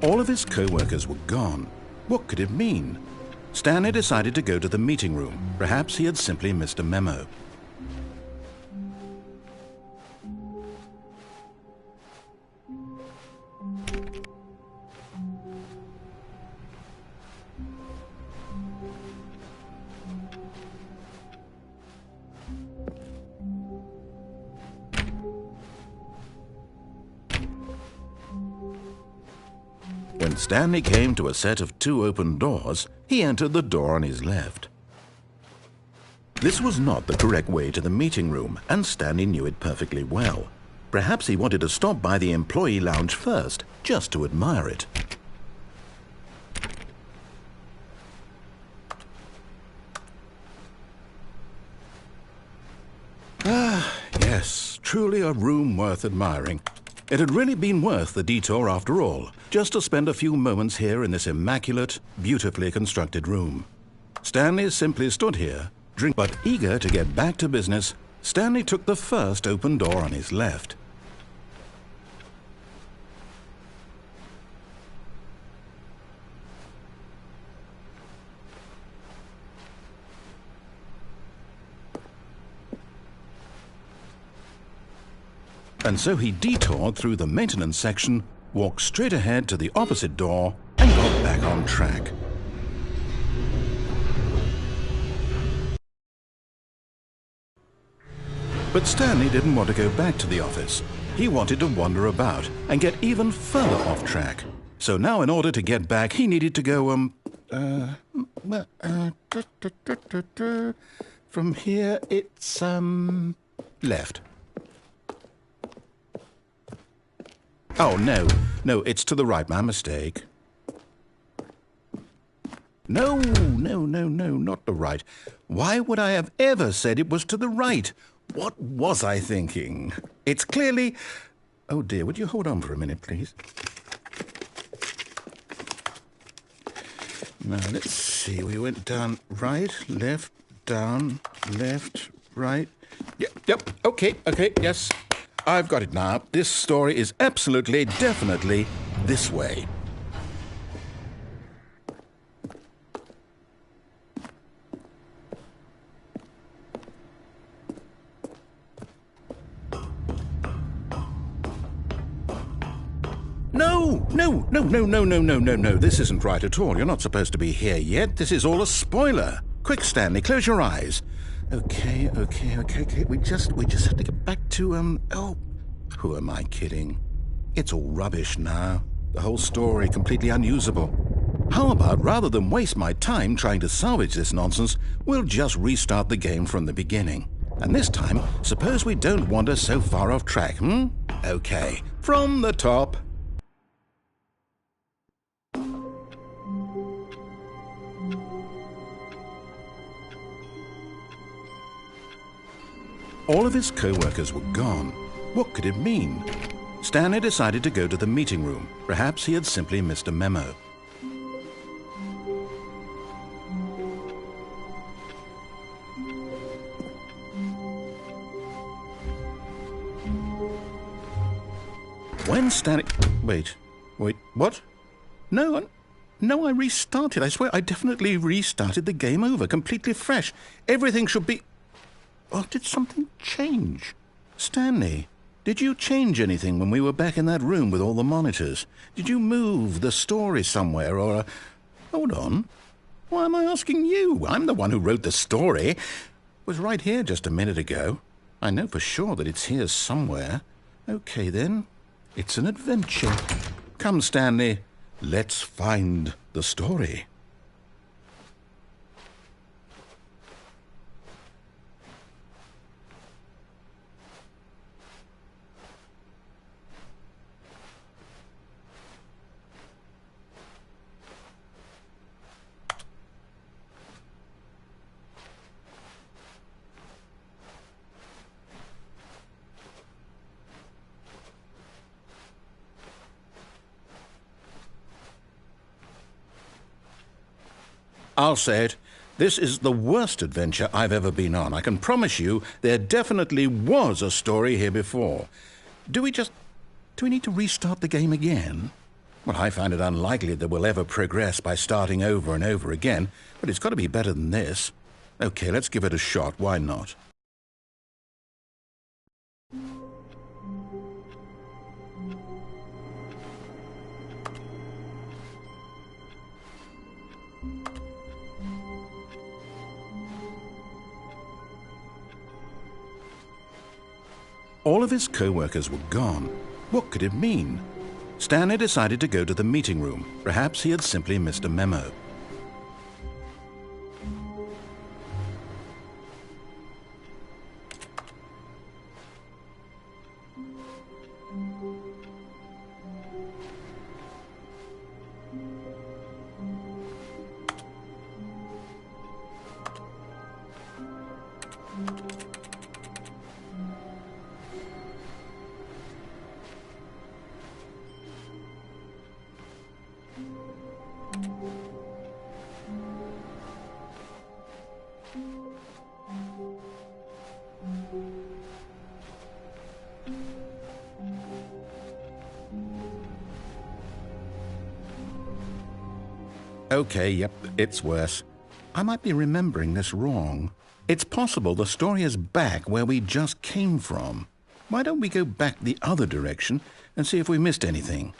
All of his co-workers were gone. What could it mean? Stanley decided to go to the meeting room. Perhaps he had simply missed a memo. When Stanley came to a set of 2 open doors, he entered the door on his left. This was not the correct way to the meeting room, and Stanley knew it perfectly well. Perhaps he wanted to stop by the employee lounge first, just to admire it. Ah, yes, truly a room worth admiring. It had really been worth the detour after all, just to spend a few moments here in this immaculate, beautifully constructed room. Stanley simply stood here, but eager to get back to business, Stanley took the first open door on his left. And so he detoured through the maintenance section, walked straight ahead to the opposite door, and got back on track. But Stanley didn't want to go back to the office. He wanted to wander about and get even further off track. So now in order to get back, he needed to go, from here it's, left. Oh, no, it's to the right, my mistake. No, not the right. Why would I have ever said it was to the right? What was I thinking? It's clearly... Oh dear, would you hold on for a minute, please? Now, let's see, we went down right, left, down, left, right. Yep, okay, yes. I've got it now. This story is absolutely, definitely this way. No. This isn't right at all. You're not supposed to be here yet. This is all a spoiler. Quick, Stanley, close your eyes. Okay. We just have to get back to, oh, who am I kidding? It's all rubbish now. The whole story completely unusable. How about, rather than waste my time trying to salvage this nonsense, we'll just restart the game from the beginning. And this time, suppose we don't wander so far off track, Okay, from the top. All of his co-workers were gone. What could it mean? Stanley decided to go to the meeting room. Perhaps he had simply missed a memo. When Stanley... Wait, what? No, I restarted. I swear I definitely restarted the game over, completely fresh. Everything should be... Oh, did something change? Stanley, did you change anything when we were back in that room with all the monitors? Did you move the story somewhere or... Hold on. Why am I asking you? I'm the one who wrote the story. It was right here just a minute ago. I know for sure that it's here somewhere. Okay, then. It's an adventure. Come, Stanley. Let's find the story. I'll say it. This is the worst adventure I've ever been on. I can promise you there definitely was a story here before. Do we need to restart the game again? Well, I find it unlikely that we'll ever progress by starting over and over again, but it's got to be better than this. Okay, let's give it a shot. Why not? All of his co-workers were gone. What could it mean? Stanley decided to go to the meeting room. Perhaps he had simply missed a memo. Okay, yep, it's worse. I might be remembering this wrong. It's possible the story is back where we just came from. Why don't we go back the other direction and see if we missed anything?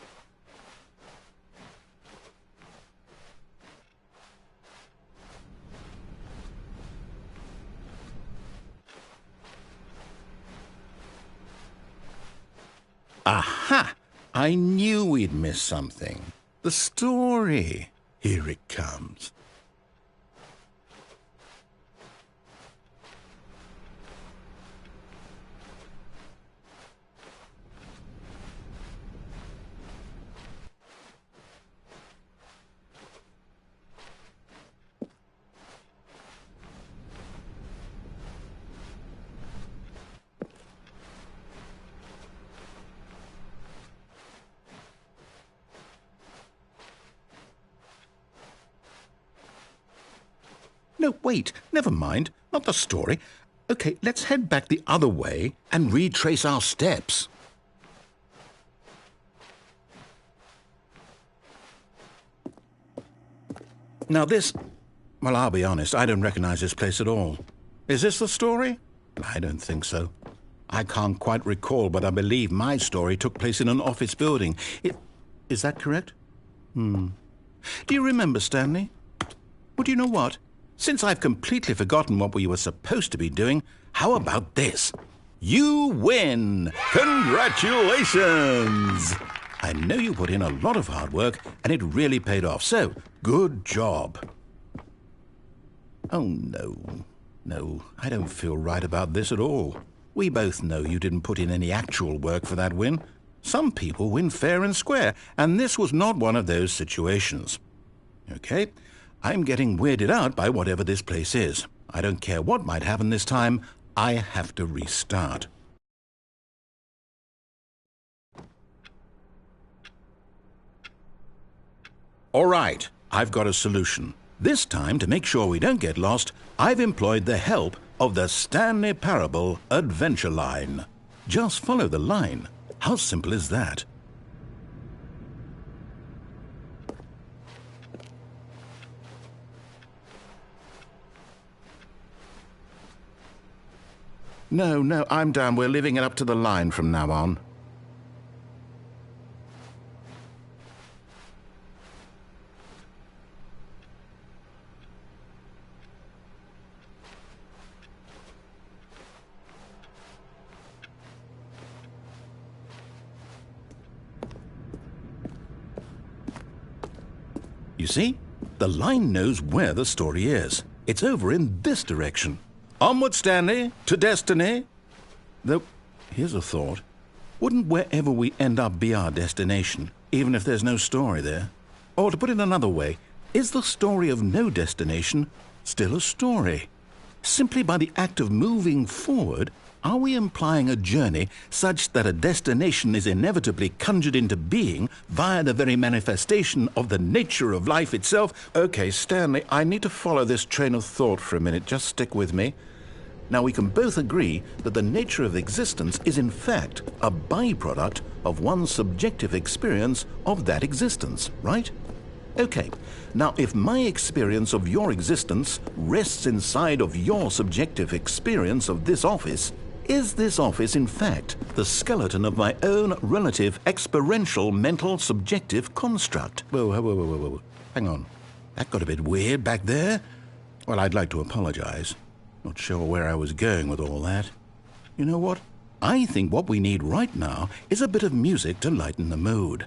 Aha! I knew we'd miss something. The story. Here it comes. No, wait, never mind, not the story. Okay, let's head back the other way and retrace our steps. Now this, well, I'll be honest, I don't recognize this place at all. Is this the story? I don't think so. I can't quite recall, but I believe my story took place in an office building. Is that correct? Do you remember, Stanley? Well, do you know what? Since I've completely forgotten what we were supposed to be doing, how about this? You win! Congratulations! I know you put in a lot of hard work, and it really paid off, so good job. Oh, no. No, I don't feel right about this at all. We both know you didn't put in any actual work for that win. Some people win fair and square, and this was not one of those situations. Okay? I'm getting weirded out by whatever this place is. I don't care what might happen this time. I have to restart. All right, I've got a solution. This time, to make sure we don't get lost, I've employed the help of the Stanley Parable adventure line. Just follow the line. How simple is that? No, I'm down. We're leaving it up to the line from now on. You see? The line knows where the story is. It's over in this direction. Onward, Stanley, to destiny. Though, here's a thought. Wouldn't wherever we end up be our destination, even if there's no story there? Or to put it another way, is the story of no destination still a story? Simply by the act of moving forward, Are we implying a journey such that a destination is inevitably conjured into being via the very manifestation of the nature of life itself? Okay, Stanley, I need to follow this train of thought for a minute. Just stick with me. Now, we can both agree that the nature of existence is in fact a byproduct of one's subjective experience of that existence, right? Okay, now if my experience of your existence rests inside of your subjective experience of this office, is this office in fact the skeleton of my own relative experiential mental subjective construct? Whoa. Hang on. That got a bit weird back there. Well, I'd like to apologize. Not sure where I was going with all that. You know what? I think what we need right now is a bit of music to lighten the mood.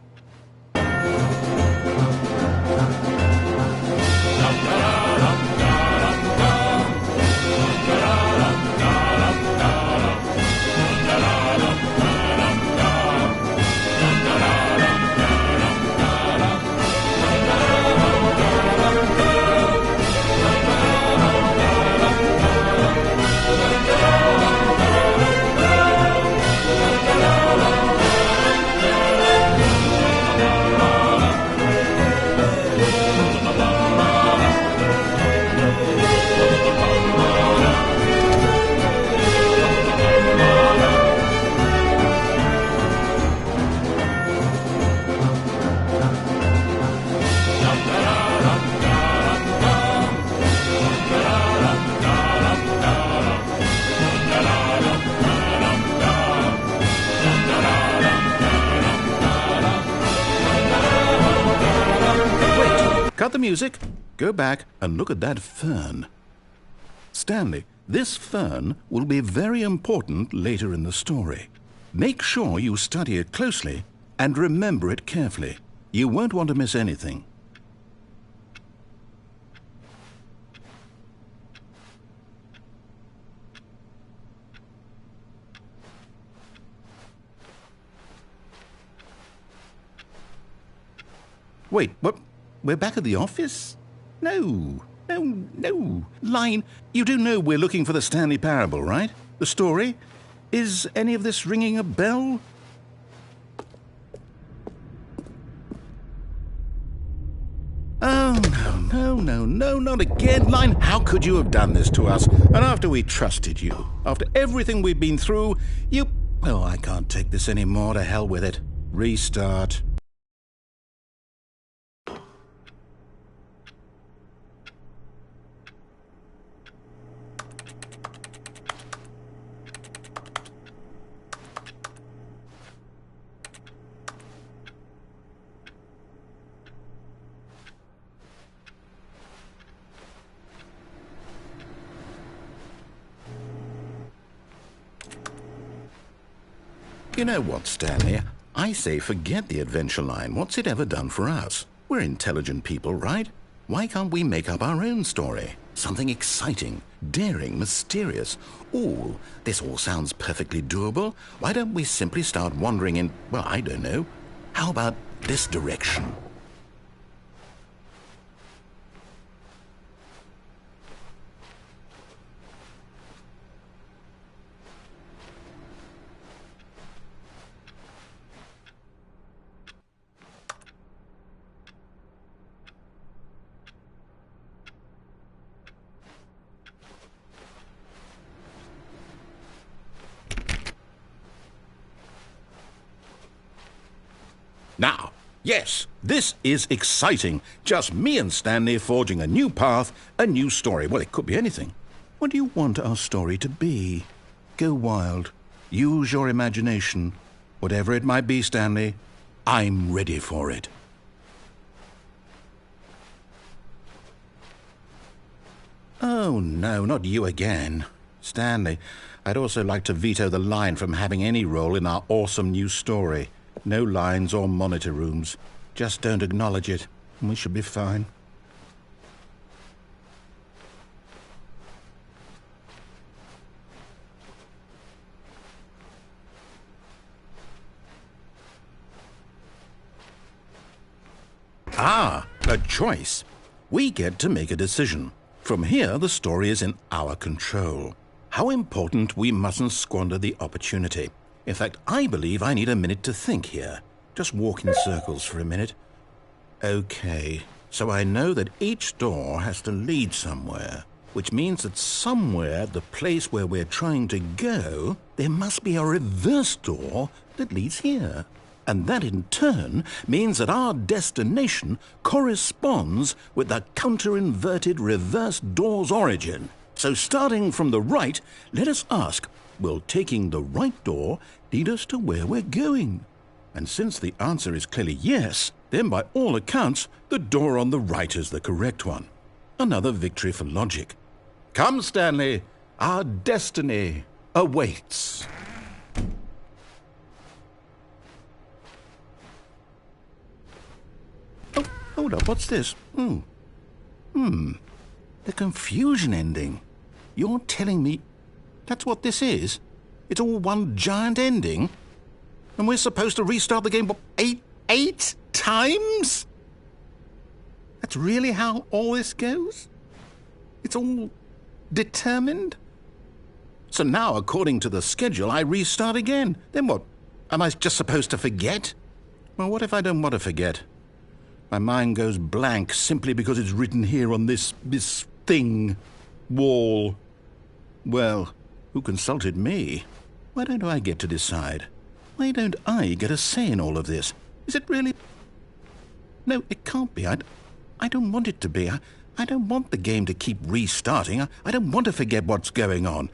Cut the music, go back and look at that fern. Stanley, this fern will be very important later in the story. Make sure you study it closely and remember it carefully. You won't want to miss anything. Wait, what? We're back at the office? No. Line, you do know we're looking for the Stanley Parable, right? The story? Is any of this ringing a bell? Oh, no, not again. Line, how could you have done this to us? And after we trusted you, after everything we've been through, you... Oh, I can't take this anymore. To hell with it. Restart. You know what, Stanley? I say forget the adventure line. What's it ever done for us? We're intelligent people, right? Why can't we make up our own story? Something exciting, daring, mysterious. Ooh, this all sounds perfectly doable. Why don't we simply start wandering in, well, I don't know. How about this direction? Now, yes, this is exciting. Just me and Stanley forging a new path, a new story. Well, it could be anything. What do you want our story to be? Go wild. Use your imagination. Whatever it might be, Stanley, I'm ready for it. Oh, no, not you again. Stanley, I'd also like to veto the line from having any role in our awesome new story. No lines or monitor rooms. Just don't acknowledge it, and we should be fine. Ah, a choice. We get to make a decision. From here, the story is in our control. how important we mustn't squander the opportunity. In fact, I believe I need a minute to think here. Just walk in circles for a minute. Okay, so I know that each door has to lead somewhere, which means that somewhere, the place where we're trying to go, there must be a reverse door that leads here. And that in turn means that our destination corresponds with the counter-inverted reverse door's origin. So starting from the right, let us ask, will taking the right door lead us to where we're going? And since the answer is clearly yes, then by all accounts, the door on the right is the correct one. Another victory for logic. Come, Stanley, our destiny awaits. Oh, hold up, what's this? The confusion ending. You're telling me that's what this is? It's all one giant ending? And we're supposed to restart the game, what, eight times? That's really how all this goes? It's all determined? So now, according to the schedule, I restart again. Then what? Am I just supposed to forget? Well, what if I don't want to forget? My mind goes blank simply because it's written here on this thing, wall. Well, who consulted me? Why don't I get to decide? Why don't I get a say in all of this? Is it really? No, it can't be. I don't want it to be. I don't want the game to keep restarting. I don't want to forget what's going on.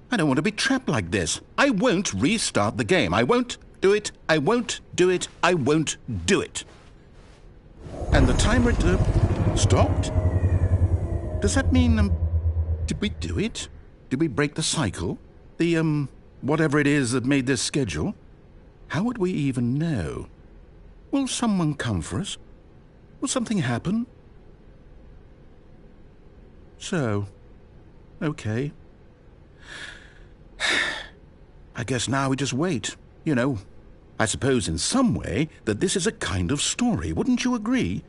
I don't want to be trapped like this. I won't restart the game. I won't do it. I won't do it. I won't do it. And the timer stopped? Does that mean, did we do it? Did we break the cycle? The, whatever it is that made this schedule? How would we even know? Will someone come for us? Will something happen? So, okay. I guess now we just wait. You know, I suppose in some way that this is a kind of story, wouldn't you agree?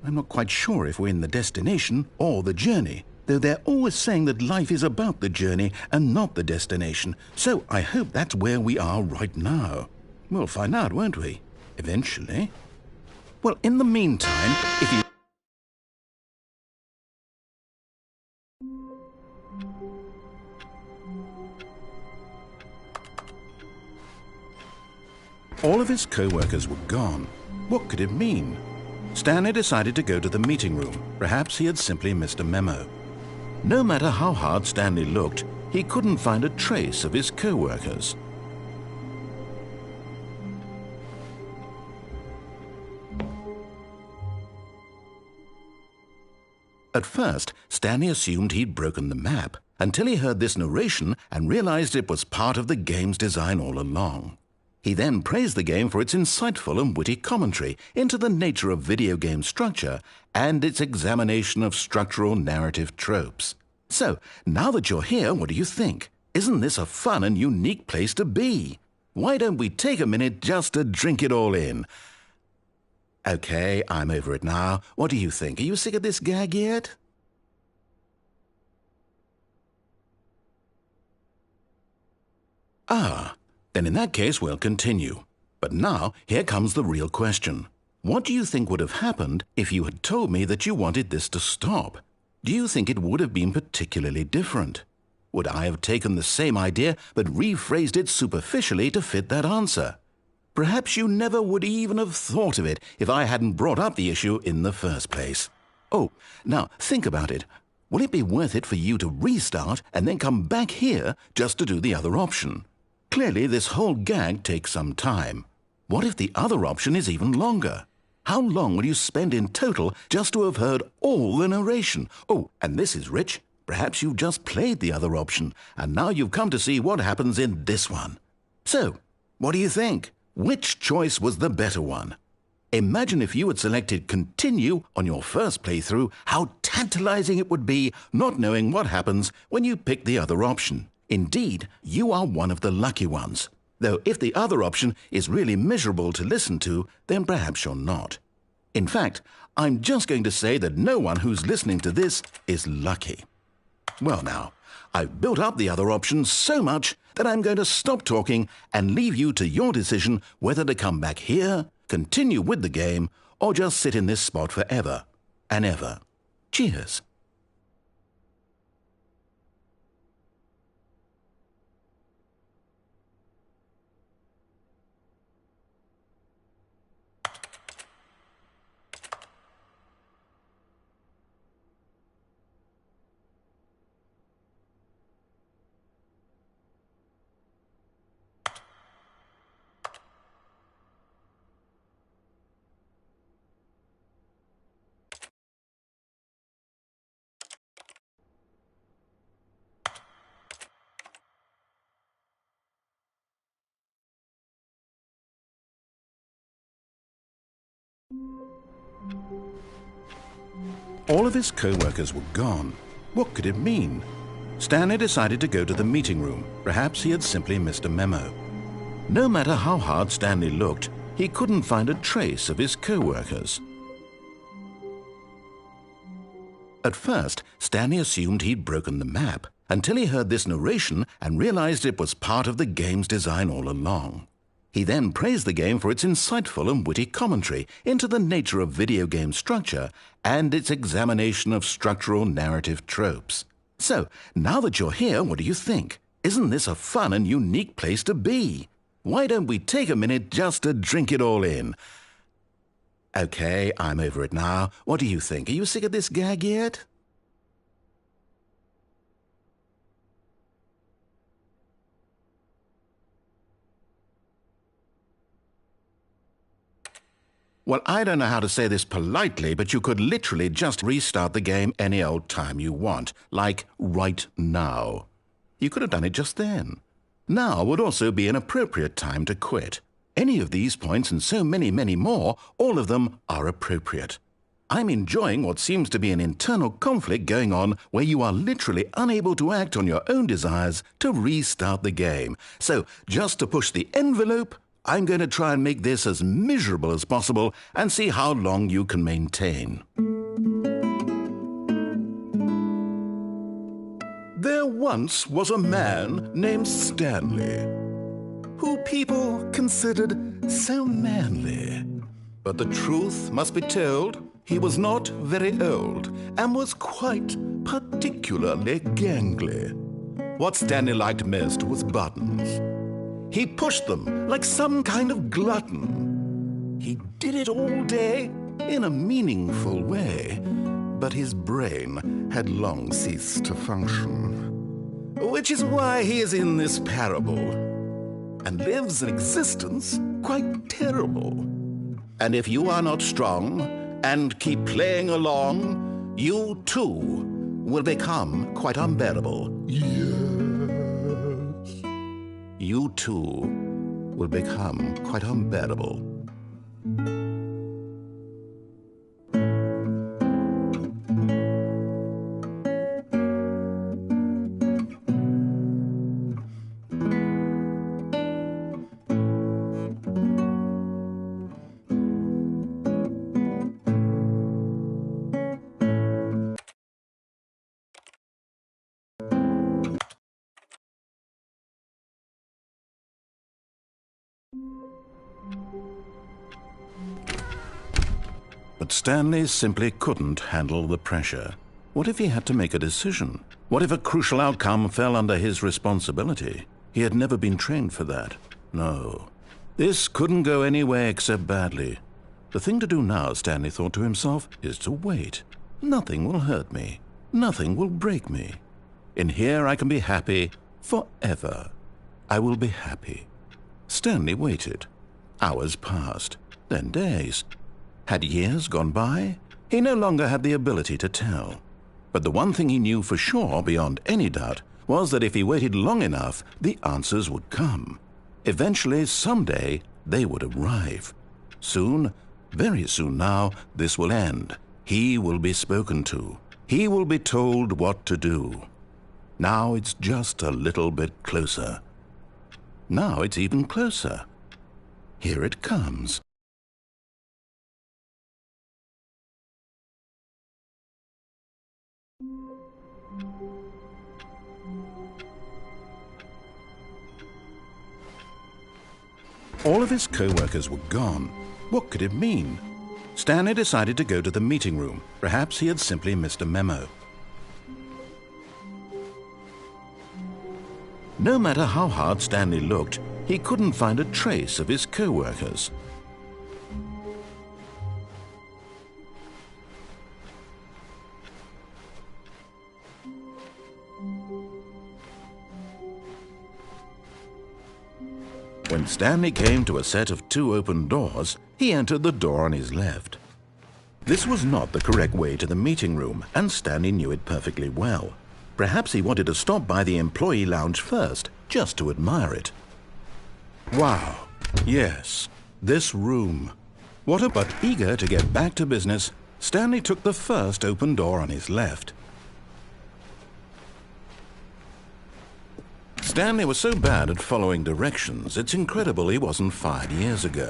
I'm not quite sure if we're in the destination or the journey, though they're always saying that life is about the journey and not the destination, so I hope that's where we are right now. We'll find out, won't we? Eventually. Well, in the meantime, if you... All of his co-workers were gone. What could it mean? Stanley decided to go to the meeting room. Perhaps he had simply missed a memo. No matter how hard Stanley looked, he couldn't find a trace of his co-workers. At first, Stanley assumed he'd broken the map, until he heard this narration and realized it was part of the game's design all along. He then praised the game for its insightful and witty commentary into the nature of video game structure and its examination of structural narrative tropes. So, now that you're here, what do you think? Isn't this a fun and unique place to be? Why don't we take a minute just to drink it all in? Okay, I'm over it now. What do you think? Are you sick of this gag yet? Then in that case we'll continue. But now, here comes the real question. What do you think would have happened if you had told me that you wanted this to stop? Do you think it would have been particularly different? Would I have taken the same idea but rephrased it superficially to fit that answer? Perhaps you never would even have thought of it if I hadn't brought up the issue in the first place. Oh, now think about it. Will it be worth it for you to restart and then come back here just to do the other option? Clearly, this whole gag takes some time. What if the other option is even longer? How long will you spend in total just to have heard all the narration? Oh, and this is rich. Perhaps you've just played the other option, and now you've come to see what happens in this one. So, what do you think? Which choice was the better one? Imagine if you had selected Continue on your first playthrough, how tantalizing it would be not knowing what happens when you pick the other option. Indeed, you are one of the lucky ones. Though if the other option is really miserable to listen to, then perhaps you're not. In fact, I'm just going to say that no one who's listening to this is lucky. Well now, I've built up the other options so much that I'm going to stop talking and leave you to your decision whether to come back here, continue with the game, or just sit in this spot forever and ever. Cheers. All of his co-workers were gone. What could it mean? Stanley decided to go to the meeting room. Perhaps he had simply missed a memo. No matter how hard Stanley looked, he couldn't find a trace of his co-workers. At first, Stanley assumed he'd broken the map, until he heard this narration and realized it was part of the game's design all along. He then praised the game for its insightful and witty commentary into the nature of video game structure and its examination of structural narrative tropes. So, now that you're here, what do you think? Isn't this a fun and unique place to be? Why don't we take a minute just to drink it all in? Okay, I'm over it now. What do you think? Are you sick of this gag yet? Well, I don't know how to say this politely, but you could literally just restart the game any old time you want, like right now. You could have done it just then. Now would also be an appropriate time to quit. Any of these points and so many, many more, all of them are appropriate. I'm enjoying what seems to be an internal conflict going on where you are literally unable to act on your own desires to restart the game. So, just to push the envelope, I'm going to try and make this as miserable as possible and see how long you can maintain. There once was a man named Stanley, who people considered so manly. But the truth must be told, he was not very old and was quite particularly gangly. What Stanley liked most was buttons. He pushed them like some kind of glutton. He did it all day in a meaningful way, but his brain had long ceased to function. Which is why he is in this parable and lives an existence quite terrible. And if you are not strong and keep playing along, you too will become quite unbearable. You too will become quite unbearable. But Stanley simply couldn't handle the pressure. What if he had to make a decision? What if a crucial outcome fell under his responsibility? He had never been trained for that. No. This couldn't go anywhere except badly. The thing to do now, Stanley thought to himself, is to wait. Nothing will hurt me. Nothing will break me. In here I can be happy forever. I will be happy. Stanley waited. Hours passed, then days. Had years gone by? He no longer had the ability to tell. But the one thing he knew for sure, beyond any doubt, was that if he waited long enough, the answers would come. Eventually, someday, they would arrive. Soon, very soon now, this will end. He will be spoken to. He will be told what to do. Now it's just a little bit closer. Now it's even closer. Here it comes. All of his co-workers were gone. What could it mean? Stanley decided to go to the meeting room. Perhaps he had simply missed a memo. No matter how hard Stanley looked, he couldn't find a trace of his co-workers. When Stanley came to a set of 2 open doors, he entered the door on his left. This was not the correct way to the meeting room, and Stanley knew it perfectly well. Perhaps he wanted to stop by the employee lounge first, just to admire it. Wow, yes, this room. But eager to get back to business, Stanley took the first open door on his left. Stanley was so bad at following directions, it's incredible he wasn't fired years ago.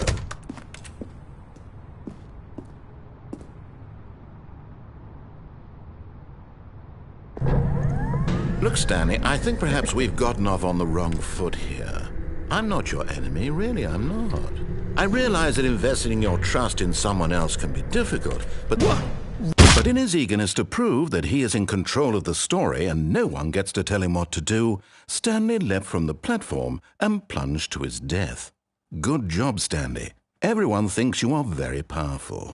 Look, Stanley, I think perhaps we've gotten off on the wrong foot here. I'm not your enemy, really, I'm not. I realize that investing your trust in someone else can be difficult, but in his eagerness to prove that he is in control of the story and no one gets to tell him what to do, Stanley leapt from the platform and plunged to his death. Good job, Stanley. Everyone thinks you are very powerful.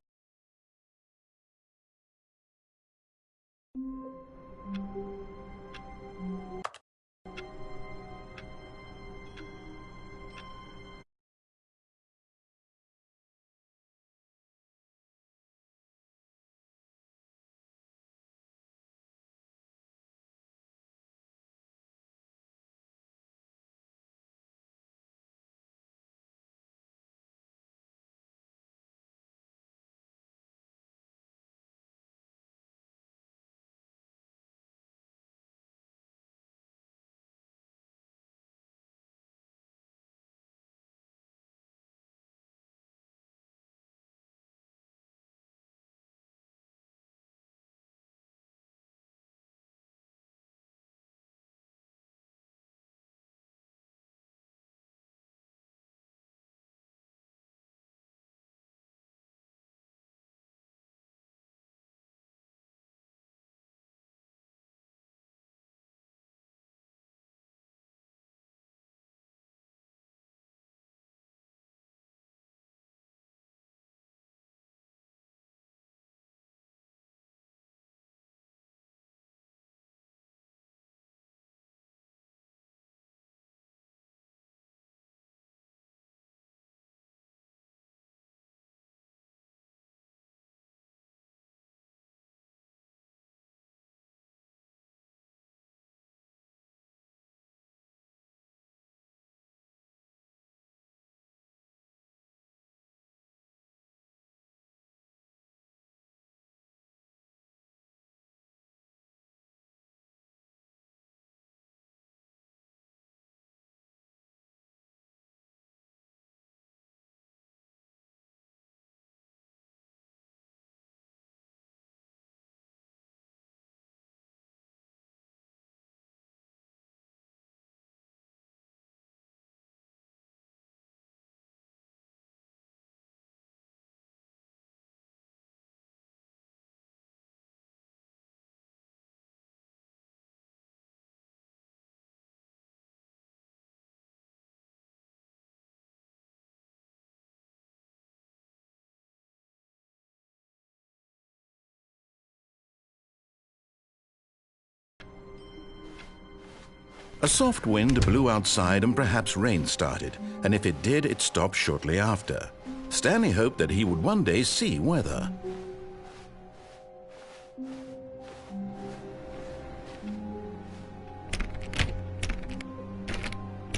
A soft wind blew outside and perhaps rain started, and if it did, it stopped shortly after. Stanley hoped that he would one day see weather.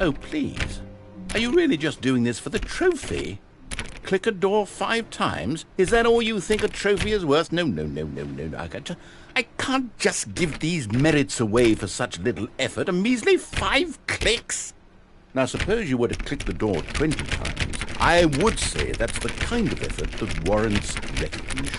Oh, please. Are you really just doing this for the trophy? Click a door 5 times? Is that all you think a trophy is worth? No. I can't just give these merits away for such little effort. A measly 5 clicks? Now, suppose you were to click the door 20 times. I would say that's the kind of effort that warrants recognition.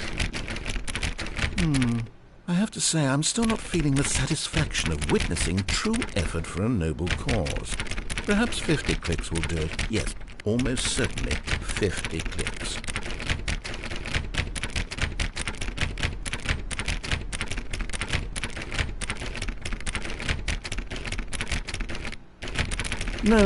I have to say, I'm still not feeling the satisfaction of witnessing true effort for a noble cause. Perhaps 50 clicks will do it. Yes, almost certainly 50 clicks. No,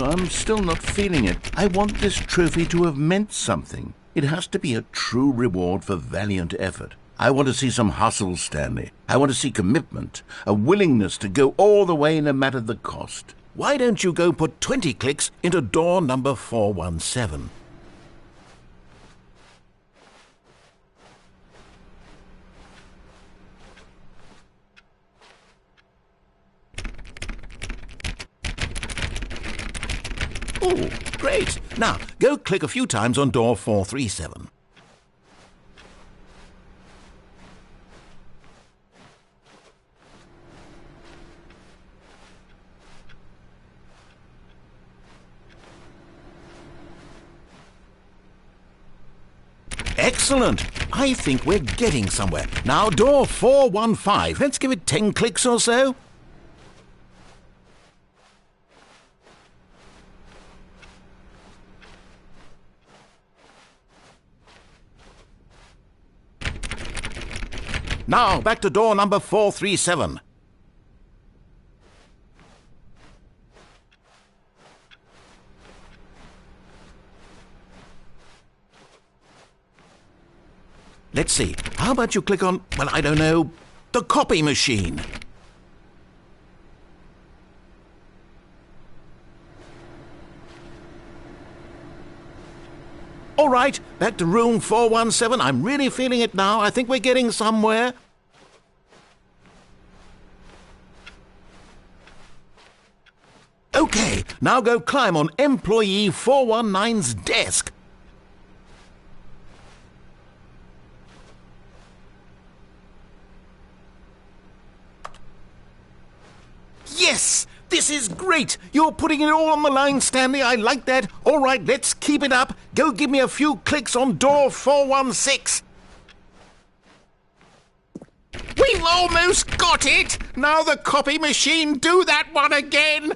I'm still not feeling it. I want this trophy to have meant something. It has to be a true reward for valiant effort. I want to see some hustle, Stanley. I want to see commitment, a willingness to go all the way no matter the cost. Why don't you go put 20 clicks into door number 417? Oh, great. Now, go click a few times on door 437. Excellent. I think we're getting somewhere. Now, door 415. Let's give it 10 clicks or so. Now, back to door number 437. Let's see. How about you click on, well, I don't know, the copy machine? All right, back to room 417. I'm really feeling it now. I think we're getting somewhere. Okay, now go climb on employee 419's desk. Yes! This is great! You're putting it all on the line, Stanley. I like that. All right, let's keep it up. Go give me a few clicks on door 416. We've almost got it! Now the copy machine, do that one again!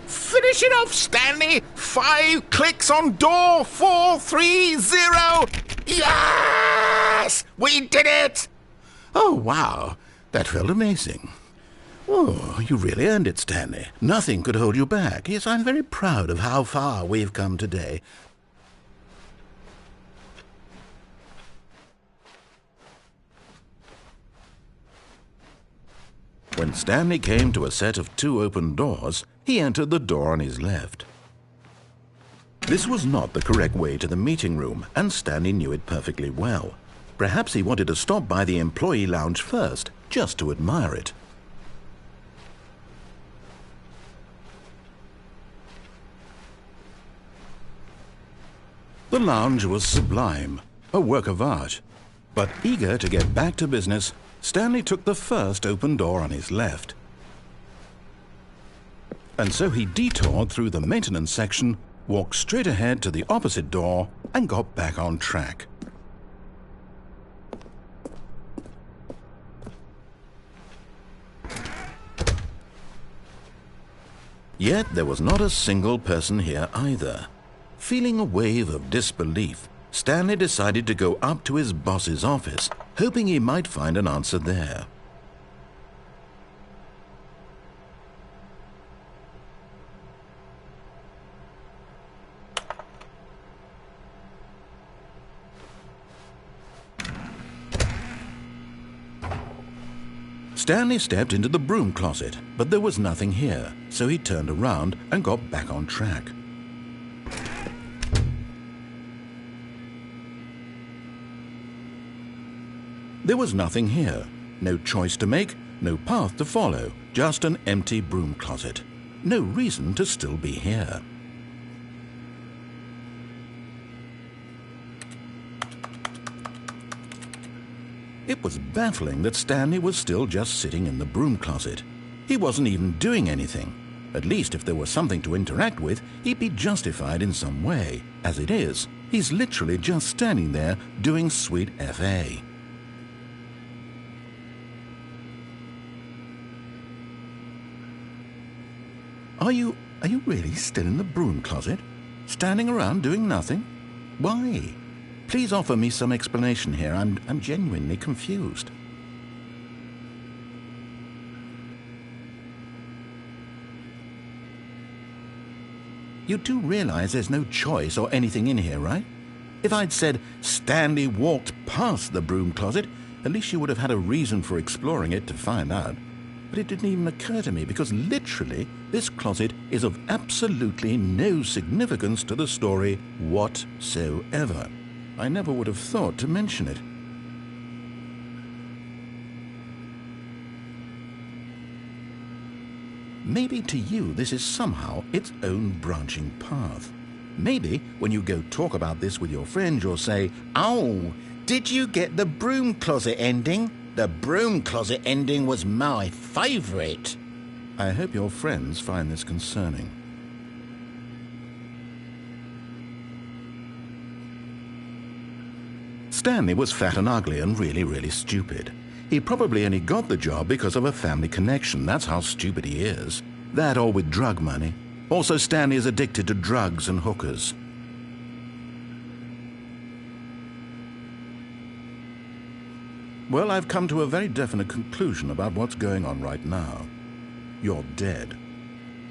Finish it off, Stanley! 5 clicks on door 430! Yes! We did it! Oh, wow. That felt amazing. Oh, you really earned it, Stanley. Nothing could hold you back. Yes, I'm very proud of how far we've come today. When Stanley came to a set of 2 open doors, he entered the door on his left. This was not the correct way to the meeting room, and Stanley knew it perfectly well. Perhaps he wanted to stop by the employee lounge first, just to admire it. The lounge was sublime, a work of art. But eager to get back to business, Stanley took the first open door on his left. And so he detoured through the maintenance section, walked straight ahead to the opposite door, and got back on track. Yet there was not a single person here either. Feeling a wave of disbelief, Stanley decided to go up to his boss's office, hoping he might find an answer there. Stanley stepped into the broom closet, but there was nothing here, so he turned around and got back on track. There was nothing here. No choice to make, no path to follow, just an empty broom closet. No reason to still be here. It was baffling that Stanley was still just sitting in the broom closet. He wasn't even doing anything. At least if there was something to interact with, he'd be justified in some way. As it is, He's literally just standing there doing sweet FA. Are you really still in the broom closet? Standing around doing nothing? Why? Please offer me some explanation here. I'm genuinely confused. You do realize there's no choice or anything in here, right? If I'd said Stanley walked past the broom closet, at least you would have had a reason for exploring it to find out. But it didn't even occur to me because literally this closet is of absolutely no significance to the story whatsoever. I never would have thought to mention it. Maybe to you this is somehow its own branching path. Maybe when you go talk about this with your friends you'll say, "Oh, did you get the broom closet ending? The broom closet ending was my favourite." I hope your friends find this concerning. Stanley was fat and ugly and really stupid. He probably only got the job because of a family connection. That's how stupid he is. That or with drug money. Also, Stanley is addicted to drugs and hookers. Well, I've come to a very definite conclusion about what's going on right now. You're dead.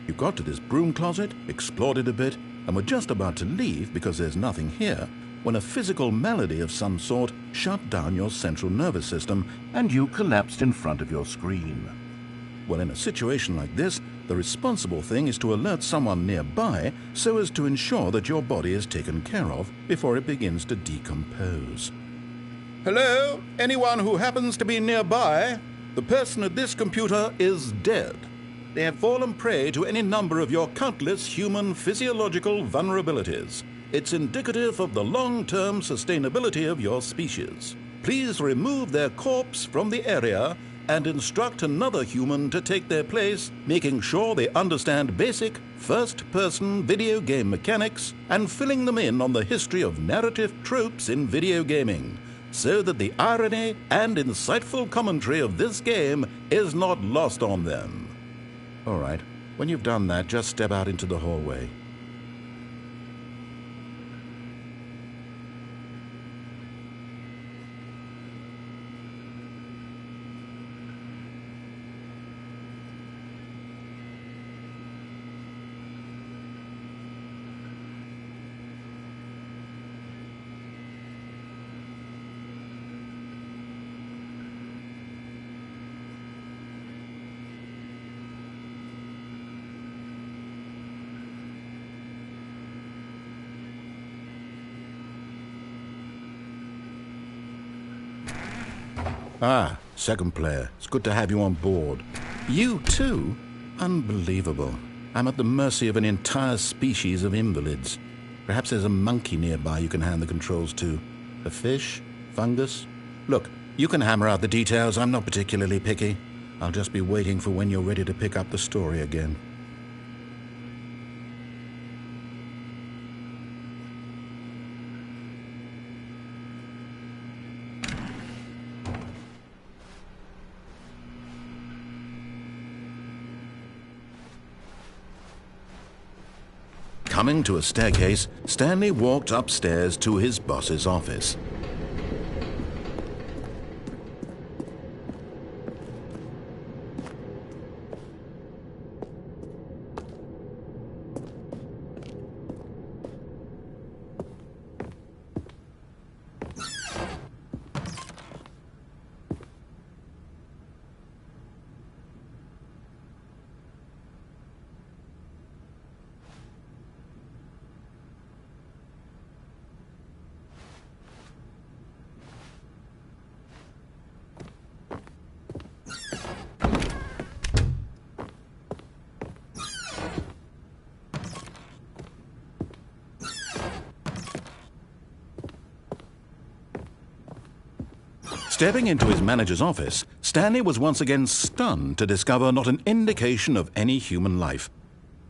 You got to this broom closet, explored it a bit, and were just about to leave because there's nothing here, when a physical malady of some sort shut down your central nervous system and you collapsed in front of your screen. Well, in a situation like this, the responsible thing is to alert someone nearby so as to ensure that your body is taken care of before it begins to decompose. Hello? Anyone who happens to be nearby? The person at this computer is dead. They have fallen prey to any number of your countless human physiological vulnerabilities. It's indicative of the long-term sustainability of your species. Please remove their corpse from the area and instruct another human to take their place, making sure they understand basic first-person video game mechanics and filling them in on the history of narrative tropes in video gaming, so that the irony and insightful commentary of this game is not lost on them. All right, when you've done that, just step out into the hallway. Ah, second player. It's good to have you on board. You too? Unbelievable. I'm at the mercy of an entire species of invalids. Perhaps there's a monkey nearby you can hand the controls to. A fish? Fungus? Look, you can hammer out the details. I'm not particularly picky. I'll just be waiting for when you're ready to pick up the story again. Coming to a staircase, Stanley walked upstairs to his boss's office. Stepping into his manager's office, Stanley was once again stunned to discover not an indication of any human life.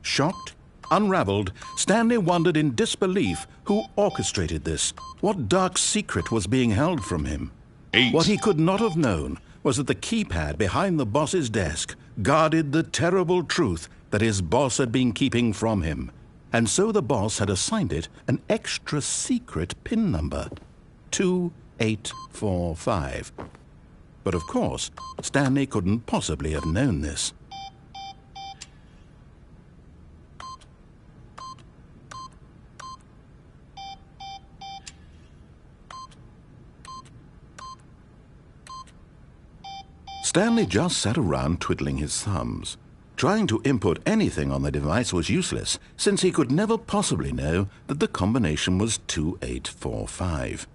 Shocked, unraveled, Stanley wondered in disbelief who orchestrated this. What dark secret was being held from him? 8. What he could not have known was that the keypad behind the boss's desk guarded the terrible truth that his boss had been keeping from him. And so the boss had assigned it an extra secret PIN number, 2845. But of course, Stanley couldn't possibly have known this. Stanley just sat around twiddling his thumbs. Trying to input anything on the device was useless, since he could never possibly know that the combination was 2845.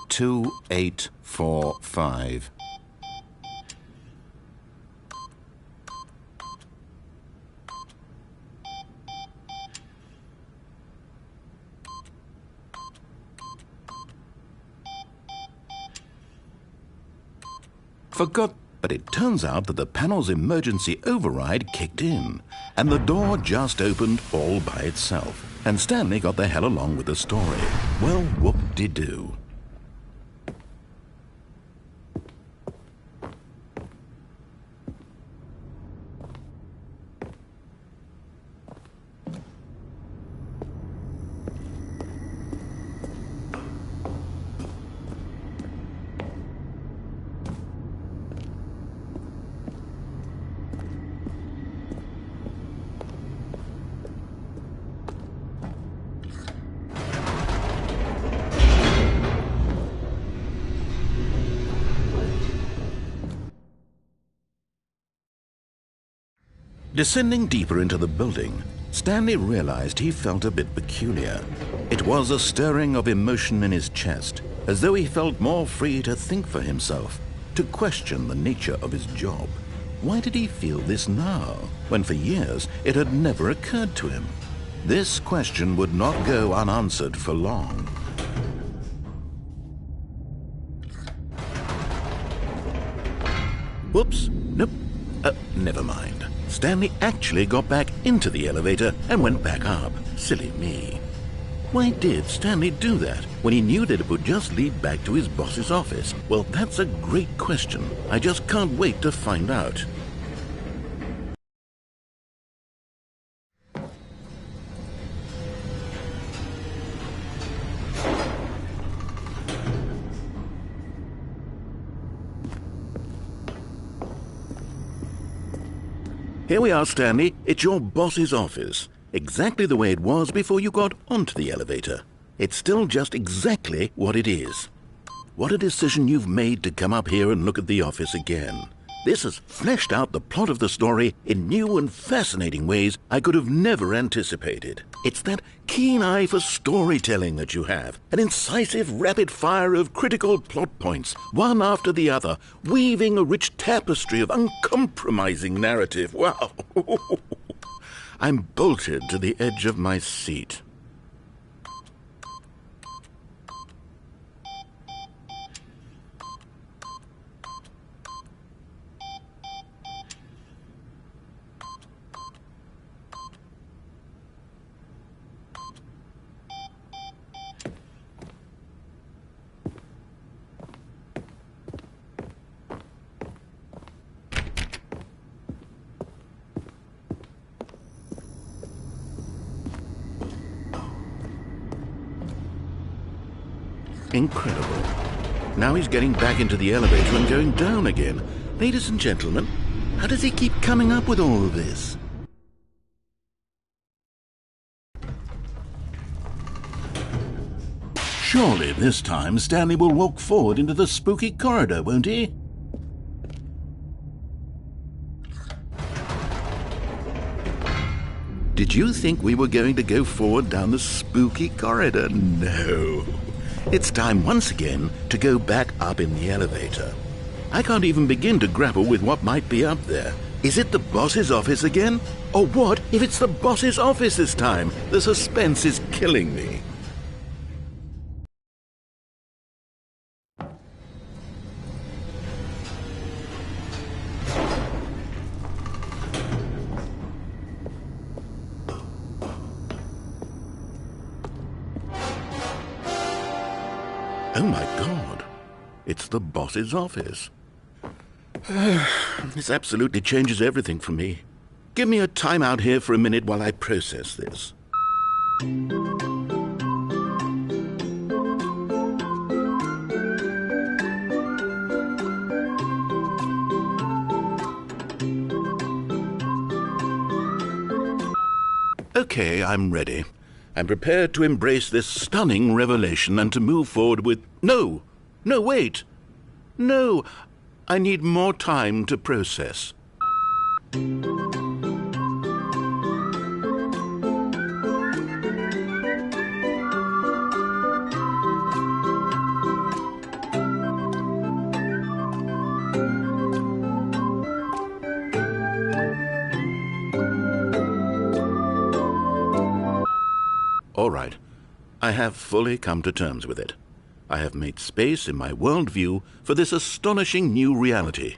"2845. Forgot, but it turns out that the panel's emergency override kicked in, and the door just opened all by itself, and Stanley got the hell along with the story. Well, whoop-de-doo. Descending deeper into the building, Stanley realized he felt a bit peculiar. It was a stirring of emotion in his chest, as though he felt more free to think for himself, to question the nature of his job. Why did he feel this now, when for years it had never occurred to him? This question would not go unanswered for long. Whoops, nope, never mind. Stanley actually got back into the elevator and went back up. Silly me. Why did Stanley do that when he knew that it would just lead back to his boss's office? Well, that's a great question. I just can't wait to find out. Here we are, Stanley. It's your boss's office. Exactly the way it was before you got onto the elevator. It's still just exactly what it is. What a decision you've made to come up here and look at the office again. This has fleshed out the plot of the story in new and fascinating ways I could have never anticipated. It's that keen eye for storytelling that you have, an incisive rapid fire of critical plot points, one after the other, weaving a rich tapestry of uncompromising narrative. Wow! I'm bolted to the edge of my seat. Incredible. Now he's getting back into the elevator and going down again. Ladies and gentlemen, how does he keep coming up with all of this? Surely this time Stanley will walk forward into the spooky corridor, won't he? Did you think we were going to go forward down the spooky corridor? No. It's time once again to go back up in the elevator. I can't even begin to grapple with what might be up there. Is it the boss's office again? Or what if it's the boss's office this time? The suspense is killing me. Oh, my God. It's the boss's office. This absolutely changes everything for me. Give me a time out here for a minute while I process this. Okay, I'm ready. I'm prepared to embrace this stunning revelation and to move forward with... No, wait. No, I need more time to process. All right, I have fully come to terms with it. I have made space in my worldview for this astonishing new reality.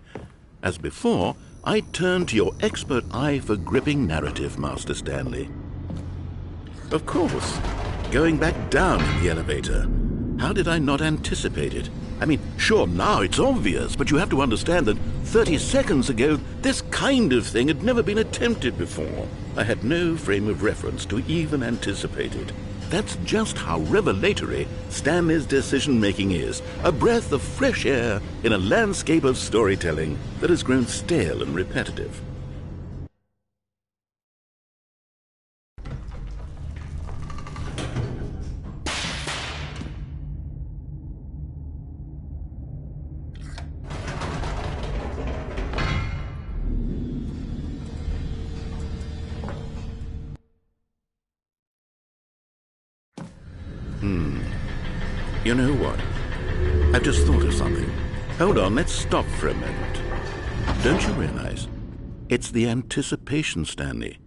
As before, I turn to your expert eye for gripping narrative, Master Stanley. Of course, going back down in the elevator. How did I not anticipate it? I mean, sure, now it's obvious, but you have to understand that 30 seconds ago, this kind of thing had never been attempted before. I had no frame of reference to even anticipate it. That's just how revelatory Stanley's decision-making is. A breath of fresh air in a landscape of storytelling that has grown stale and repetitive. You know what? I've just thought of something. Hold on, let's stop for a moment. Don't you realize? It's the anticipation, Stanley.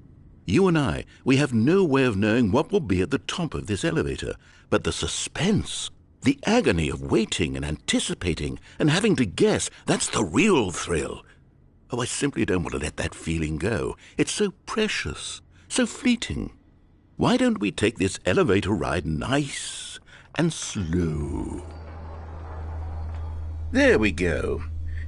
You and I, we have no way of knowing what will be at the top of this elevator. But the suspense, the agony of waiting and anticipating and having to guess, that's the real thrill. Oh, I simply don't want to let that feeling go. It's so precious, so fleeting. Why don't we take this elevator ride nice and slow? There we go.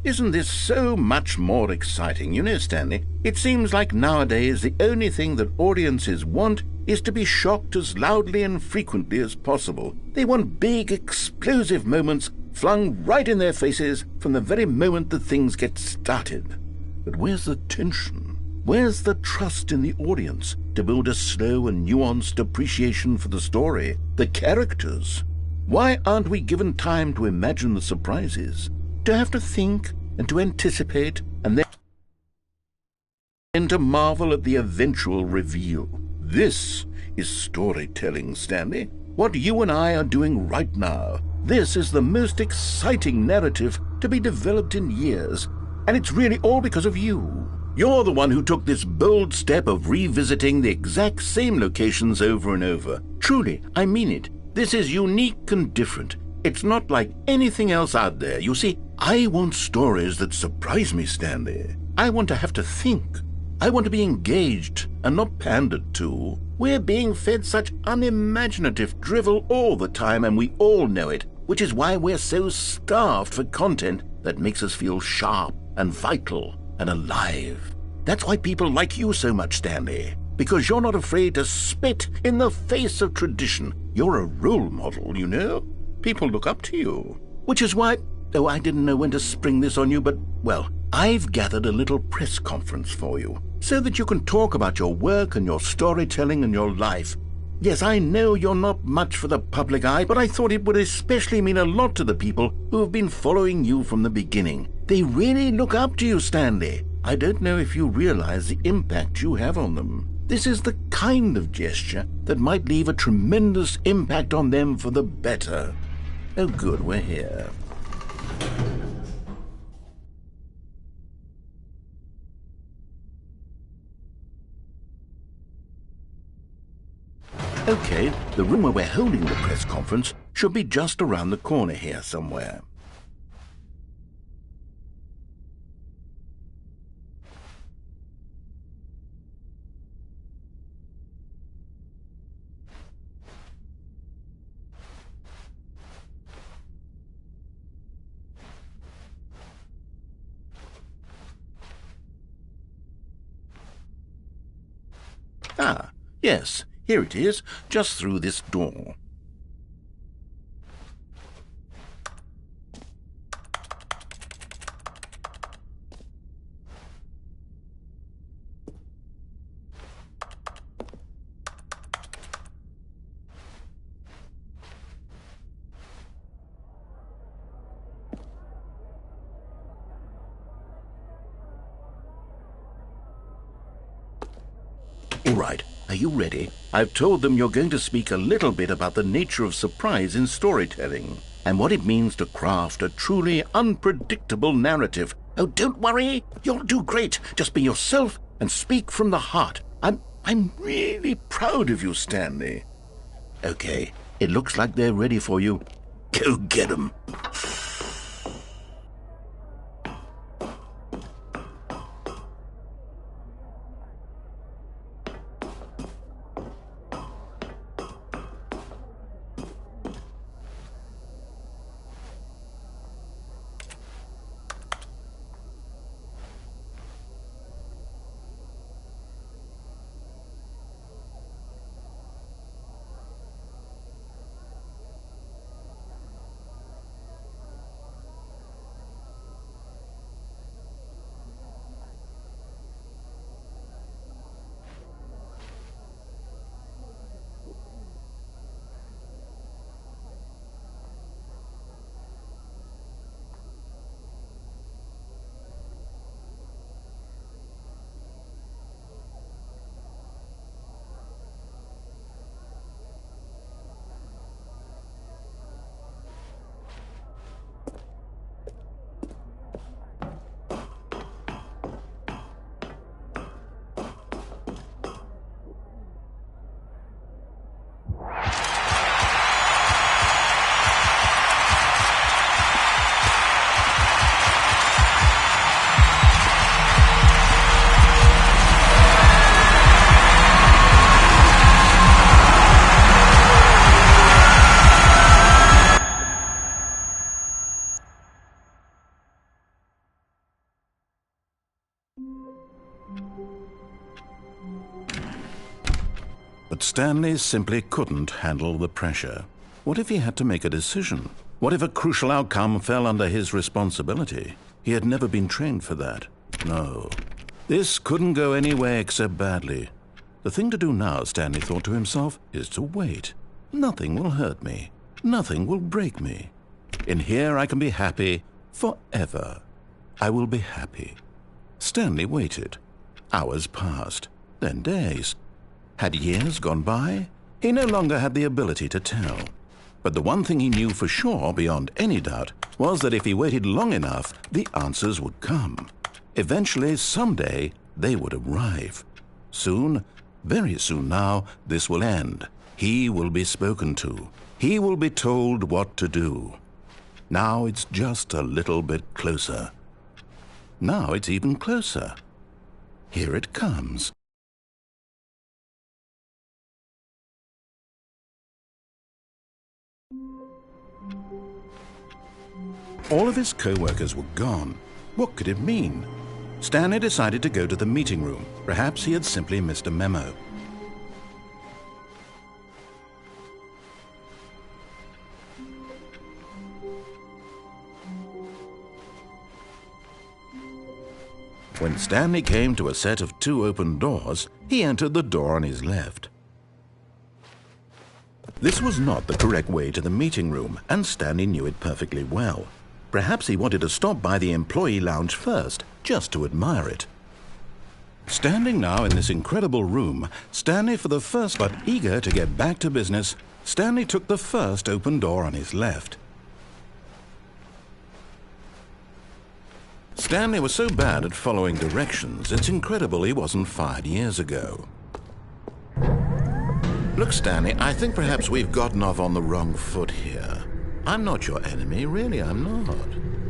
Isn't this so much more exciting? You know, Stanley, it seems like nowadays the only thing that audiences want is to be shocked as loudly and frequently as possible. They want big, explosive moments flung right in their faces from the very moment that things get started. But where's the tension? Where's the trust in the audience to build a slow and nuanced appreciation for the story, the characters? Why aren't we given time to imagine the surprises, to have to think and to anticipate, and then to marvel at the eventual reveal? This is storytelling, Stanley. What you and I are doing right now. This is the most exciting narrative to be developed in years, and it's really all because of you. You're the one who took this bold step of revisiting the exact same locations over and over. Truly, I mean it. This is unique and different. It's not like anything else out there. You see, I want stories that surprise me, Stanley. I want to have to think. I want to be engaged and not pandered to. We're being fed such unimaginative drivel all the time, and we all know it, which is why we're so starved for content that makes us feel sharp and vital and alive. That's why people like you so much, Stanley, because you're not afraid to spit in the face of tradition. You're a role model, you know? People look up to you. Which is why, I didn't know when to spring this on you, but, well, I've gathered a little press conference for you, so that you can talk about your work and your storytelling and your life. Yes, I know you're not much for the public eye, but I thought it would especially mean a lot to the people who have been following you from the beginning. They really look up to you, Stanley. I don't know if you realize the impact you have on them. This is the kind of gesture that might leave a tremendous impact on them for the better. Oh, good, we're here. Okay, the room where we're holding the press conference should be just around the corner here somewhere. Ah, yes, here it is, just through this door. All right, are you ready? I've told them you're going to speak a little bit about the nature of surprise in storytelling and what it means to craft a truly unpredictable narrative. Oh, don't worry, you'll do great. Just be yourself and speak from the heart. I'm really proud of you, Stanley. Okay, it looks like they're ready for you. Go get 'em. But Stanley simply couldn't handle the pressure. What if he had to make a decision? What if a crucial outcome fell under his responsibility? He had never been trained for that. No. This couldn't go any way except badly. The thing to do now, Stanley thought to himself, is to wait. Nothing will hurt me. Nothing will break me. In here I can be happy forever. I will be happy. Stanley waited. Hours passed, then days. Had years gone by? He no longer had the ability to tell. But the one thing he knew for sure, beyond any doubt, was that if he waited long enough, the answers would come. Eventually, someday, they would arrive. Soon, very soon now, this will end. He will be spoken to. He will be told what to do. Now it's just a little bit closer. Now it's even closer. Here it comes. All of his co-workers were gone. What could it mean? Stanley decided to go to the meeting room. Perhaps he had simply missed a memo. When Stanley came to a set of 2 open doors, he entered the door on his left. This was not the correct way to the meeting room, and Stanley knew it perfectly well. Perhaps he wanted to stop by the employee lounge first, just to admire it. Standing now in this incredible room, Stanley for the first, but eager to get back to business, Stanley took the first open door on his left. Stanley was so bad at following directions, it's incredible he wasn't fired years ago. Look, Stanley, I think perhaps we've gotten off on the wrong foot here. I'm not your enemy, really, I'm not.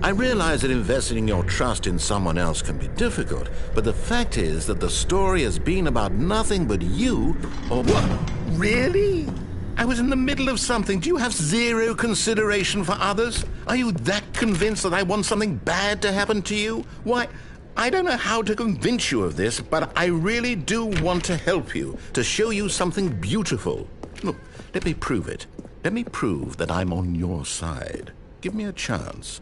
I realize that investing your trust in someone else can be difficult, but the fact is that the story has been about nothing but you, or what? Really? I was in the middle of something. Do you have zero consideration for others? Are you that convinced that I want something bad to happen to you? Why, I don't know how to convince you of this, but I really do want to help you, to show you something beautiful. Look, let me prove it. Let me prove that I'm on your side. Give me a chance.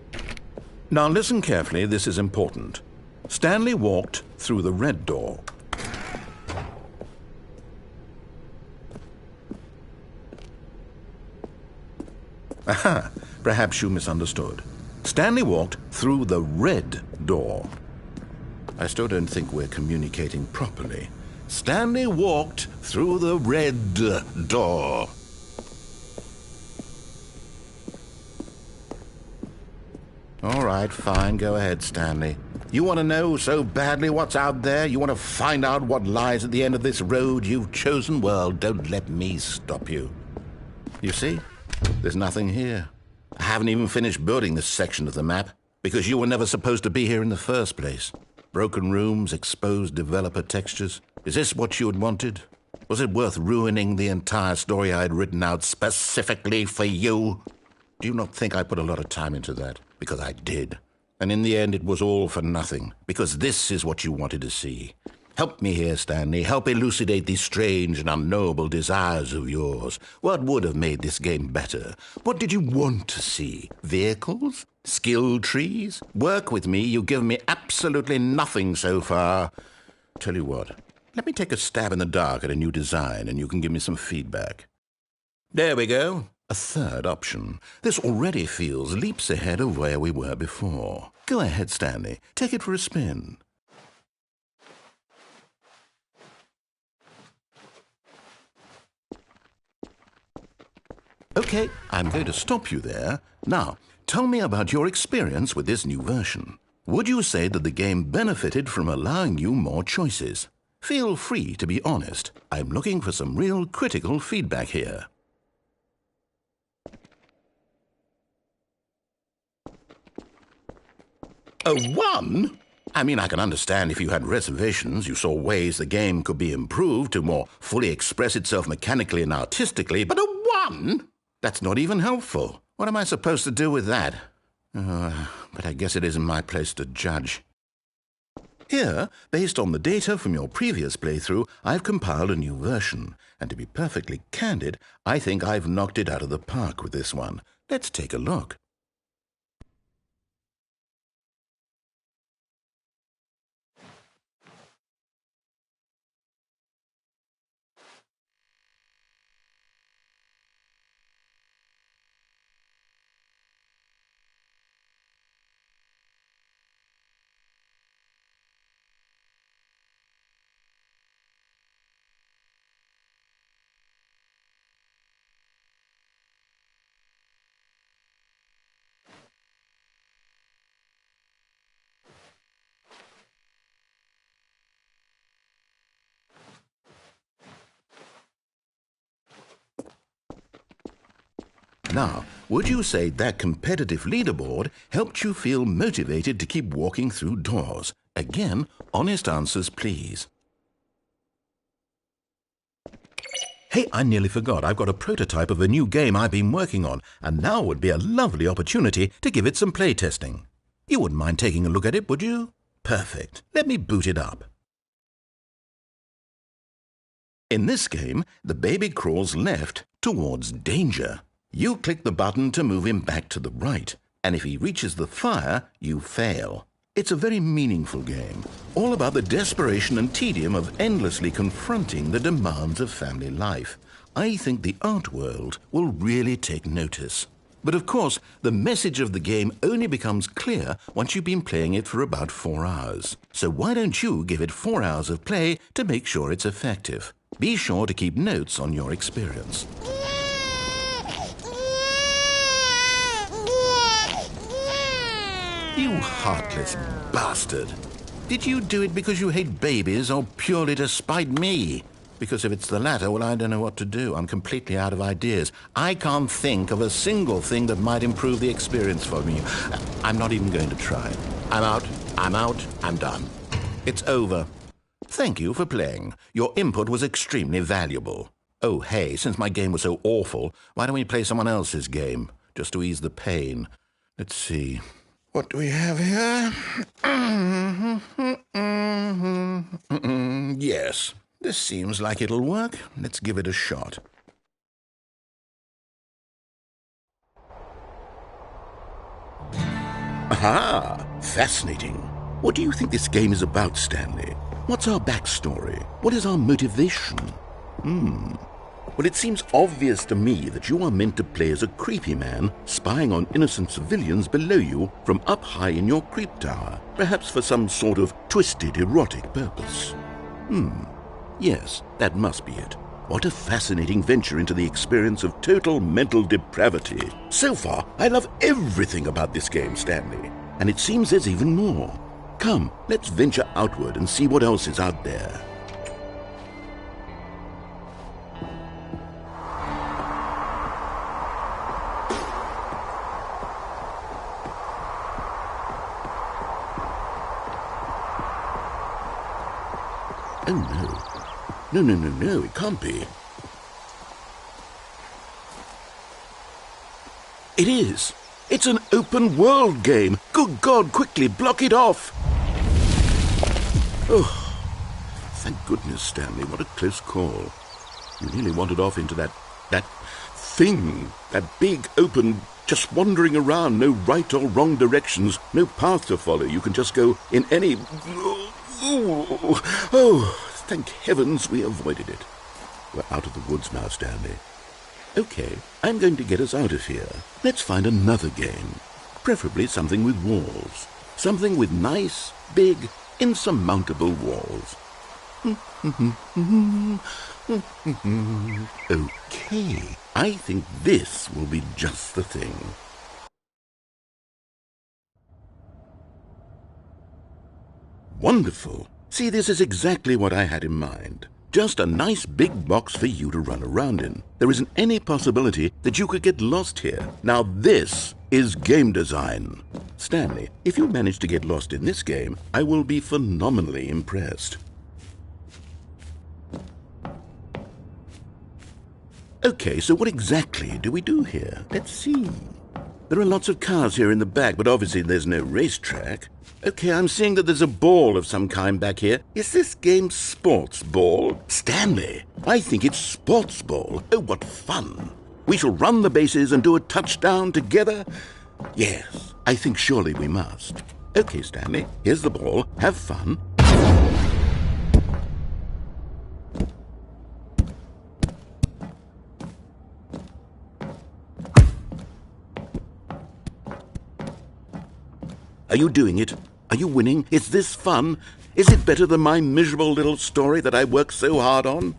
Now listen carefully, this is important. Stanley walked through the red door. Aha, perhaps you misunderstood. Stanley walked through the red door. I still don't think we're communicating properly. Stanley walked through the red door. All right, fine, go ahead, Stanley. You want to know so badly what's out there? You want to find out what lies at the end of this road you've chosen? Well, don't let me stop you. You see, there's nothing here. I haven't even finished building this section of the map, because you were never supposed to be here in the first place. Broken rooms, exposed developer textures. Is this what you had wanted? Was it worth ruining the entire story I had written out specifically for you? Do you not think I put a lot of time into that? Because I did. And in the end, it was all for nothing, because this is what you wanted to see. Help me here, Stanley. Help elucidate these strange and unknowable desires of yours. What would have made this game better? What did you want to see? Vehicles? Skill trees? Work with me. You've given me absolutely nothing so far. Tell you what, let me take a stab in the dark at a new design, and you can give me some feedback. There we go. A third option. This already feels leaps ahead of where we were before. Go ahead, Stanley. Take it for a spin. Okay, I'm going to stop you there. Now, tell me about your experience with this new version. Would you say that the game benefited from allowing you more choices? Feel free to be honest. I'm looking for some real critical feedback here. A 1? I mean, I can understand if you had reservations, you saw ways the game could be improved to more fully express itself mechanically and artistically, but a 1? That's not even helpful. What am I supposed to do with that? But I guess it isn't my place to judge. Here, based on the data from your previous playthrough, I've compiled a new version. And to be perfectly candid, I think I've knocked it out of the park with this one. Let's take a look. Now, would you say that competitive leaderboard helped you feel motivated to keep walking through doors? Again, honest answers, please. Hey, I nearly forgot. I've got a prototype of a new game I've been working on, and now would be a lovely opportunity to give it some playtesting. You wouldn't mind taking a look at it, would you? Perfect. Let me boot it up. In this game, the baby crawls left towards danger. You click the button to move him back to the right, and if he reaches the fire, you fail. It's a very meaningful game, all about the desperation and tedium of endlessly confronting the demands of family life. I think the art world will really take notice. But of course, the message of the game only becomes clear once you've been playing it for about 4 hours. So why don't you give it 4 hours of play to make sure it's effective? Be sure to keep notes on your experience. You heartless bastard. Did you do it because you hate babies or purely to spite me? Because if it's the latter, well, I don't know what to do. I'm completely out of ideas. I can't think of a single thing that might improve the experience for me. I'm not even going to try. I'm out, I'm done. It's over. Thank you for playing. Your input was extremely valuable. Oh, hey, since my game was so awful, why don't we play someone else's game, just to ease the pain? Let's see. What do we have here? Yes, this seems like it'll work. Let's give it a shot. Aha! Fascinating. What do you think this game is about, Stanley? What's our backstory? What is our motivation? Well, it seems obvious to me that you are meant to play as a creepy man spying on innocent civilians below you from up high in your creep tower, perhaps for some sort of twisted erotic purpose. Yes, that must be it. What a fascinating venture into the experience of total mental depravity. So far, I love everything about this game, Stanley, and it seems there's even more. Come, let's venture outward and see what else is out there. Oh, no. No, it can't be. It is. It's an open world game. Good God, quickly, block it off. Oh, thank goodness, Stanley. What a close call. You nearly wandered off into that thing, that big, open, just wandering around, no right or wrong directions, no path to follow. You can just go in any... Oh, thank heavens we avoided it. We're out of the woods now, Stanley. Okay, I'm going to get us out of here. Let's find another game. Preferably something with walls. Something with nice, big, insurmountable walls. Okay, I think this will be just the thing. Wonderful. See, this is exactly what I had in mind. Just a nice big box for you to run around in. There isn't any possibility that you could get lost here. Now this is game design. Stanley, if you manage to get lost in this game, I will be phenomenally impressed. Okay, so what exactly do we do here? Let's see. There are lots of cars here in the back, but obviously there's no racetrack. Okay, I'm seeing that there's a ball of some kind back here. Is this game sports ball? Stanley, I think it's sports ball. Oh, what fun. We shall run the bases and do a touchdown together? Yes, I think surely we must. Okay, Stanley, here's the ball. Have fun. Are you doing it? Are you winning? Is this fun? Is it better than my miserable little story that I worked so hard on?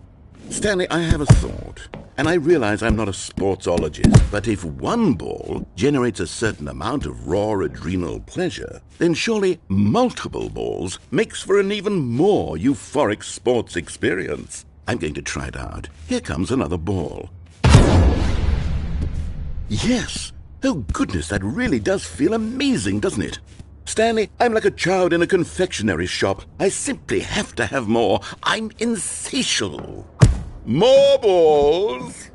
Stanley, I have a thought, and I realize I'm not a sportsologist, but if one ball generates a certain amount of raw adrenal pleasure, then surely multiple balls makes for an even more euphoric sports experience. I'm going to try it out. Here comes another ball. Yes! Oh goodness, that really does feel amazing, doesn't it? Stanley, I'm like a child in a confectionery shop. I simply have to have more. I'm insatiable. More balls!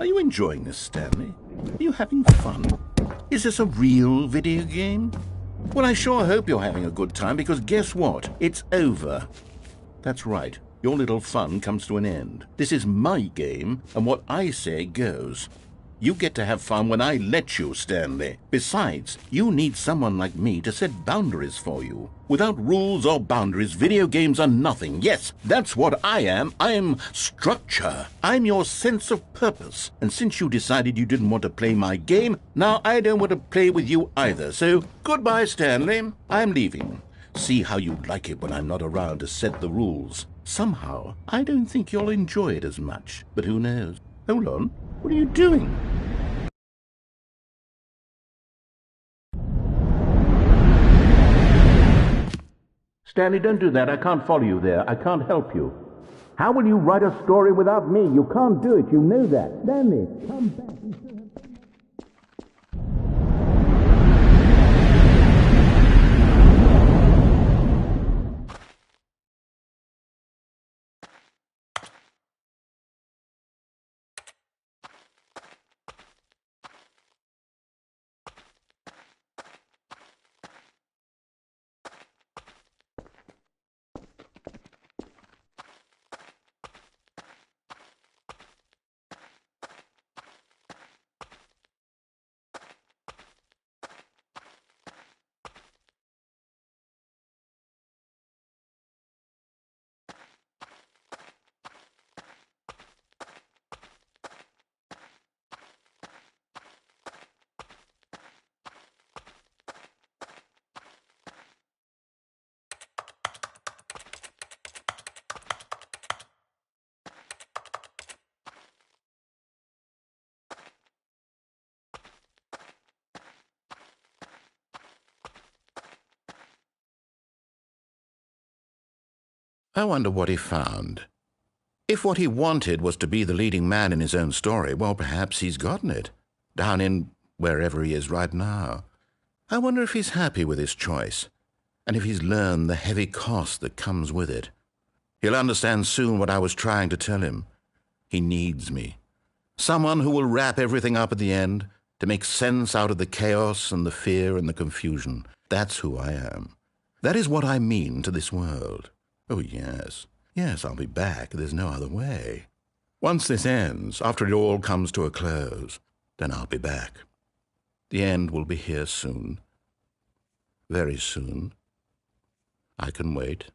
Are you enjoying this, Stanley? Are you having fun? Is this a real video game? Well, I sure hope you're having a good time, because guess what? It's over. That's right. Your little fun comes to an end. This is my game, and what I say goes. You get to have fun when I let you, Stanley. Besides, you need someone like me to set boundaries for you. Without rules or boundaries, video games are nothing. Yes, that's what I am. I'm structure. I'm your sense of purpose. And since you decided you didn't want to play my game, now I don't want to play with you either. So, goodbye, Stanley. I'm leaving. See how you like it when I'm not around to set the rules. Somehow, I don't think you'll enjoy it as much. But who knows? Hold on. What are you doing? Stanley, don't do that. I can't follow you there. I can't help you. How will you write a story without me? You can't do it. You know that. Stanley, come back. I wonder what he found. If what he wanted was to be the leading man in his own story, well, perhaps he's gotten it, down in wherever he is right now. I wonder if he's happy with his choice, and if he's learned the heavy cost that comes with it. He'll understand soon what I was trying to tell him. He needs me. Someone who will wrap everything up at the end, to make sense out of the chaos and the fear and the confusion. That's who I am. That is what I mean to this world. Oh, yes. Yes, I'll be back. There's no other way. Once this ends, after it all comes to a close, then I'll be back. The end will be here soon. Very soon. I can wait.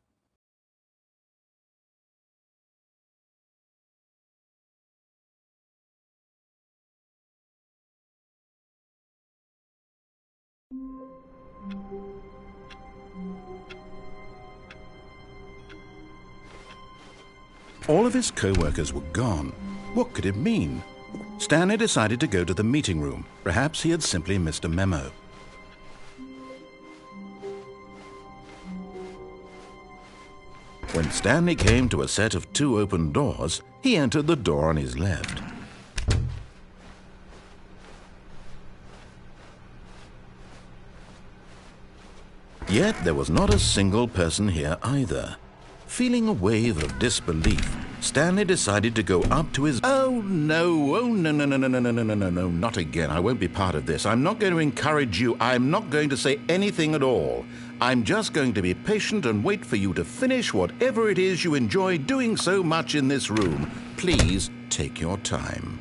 All of his co-workers were gone. What could it mean? Stanley decided to go to the meeting room. Perhaps he had simply missed a memo. When Stanley came to a set of 2 open doors, he entered the door on his left. Yet there was not a single person here either. Feeling a wave of disbelief, Stanley decided to go up to his... Oh, no, not again. I won't be part of this. I'm not going to encourage you. I'm not going to say anything at all. I'm just going to be patient and wait for you to finish whatever it is you enjoy doing so much in this room. Please take your time.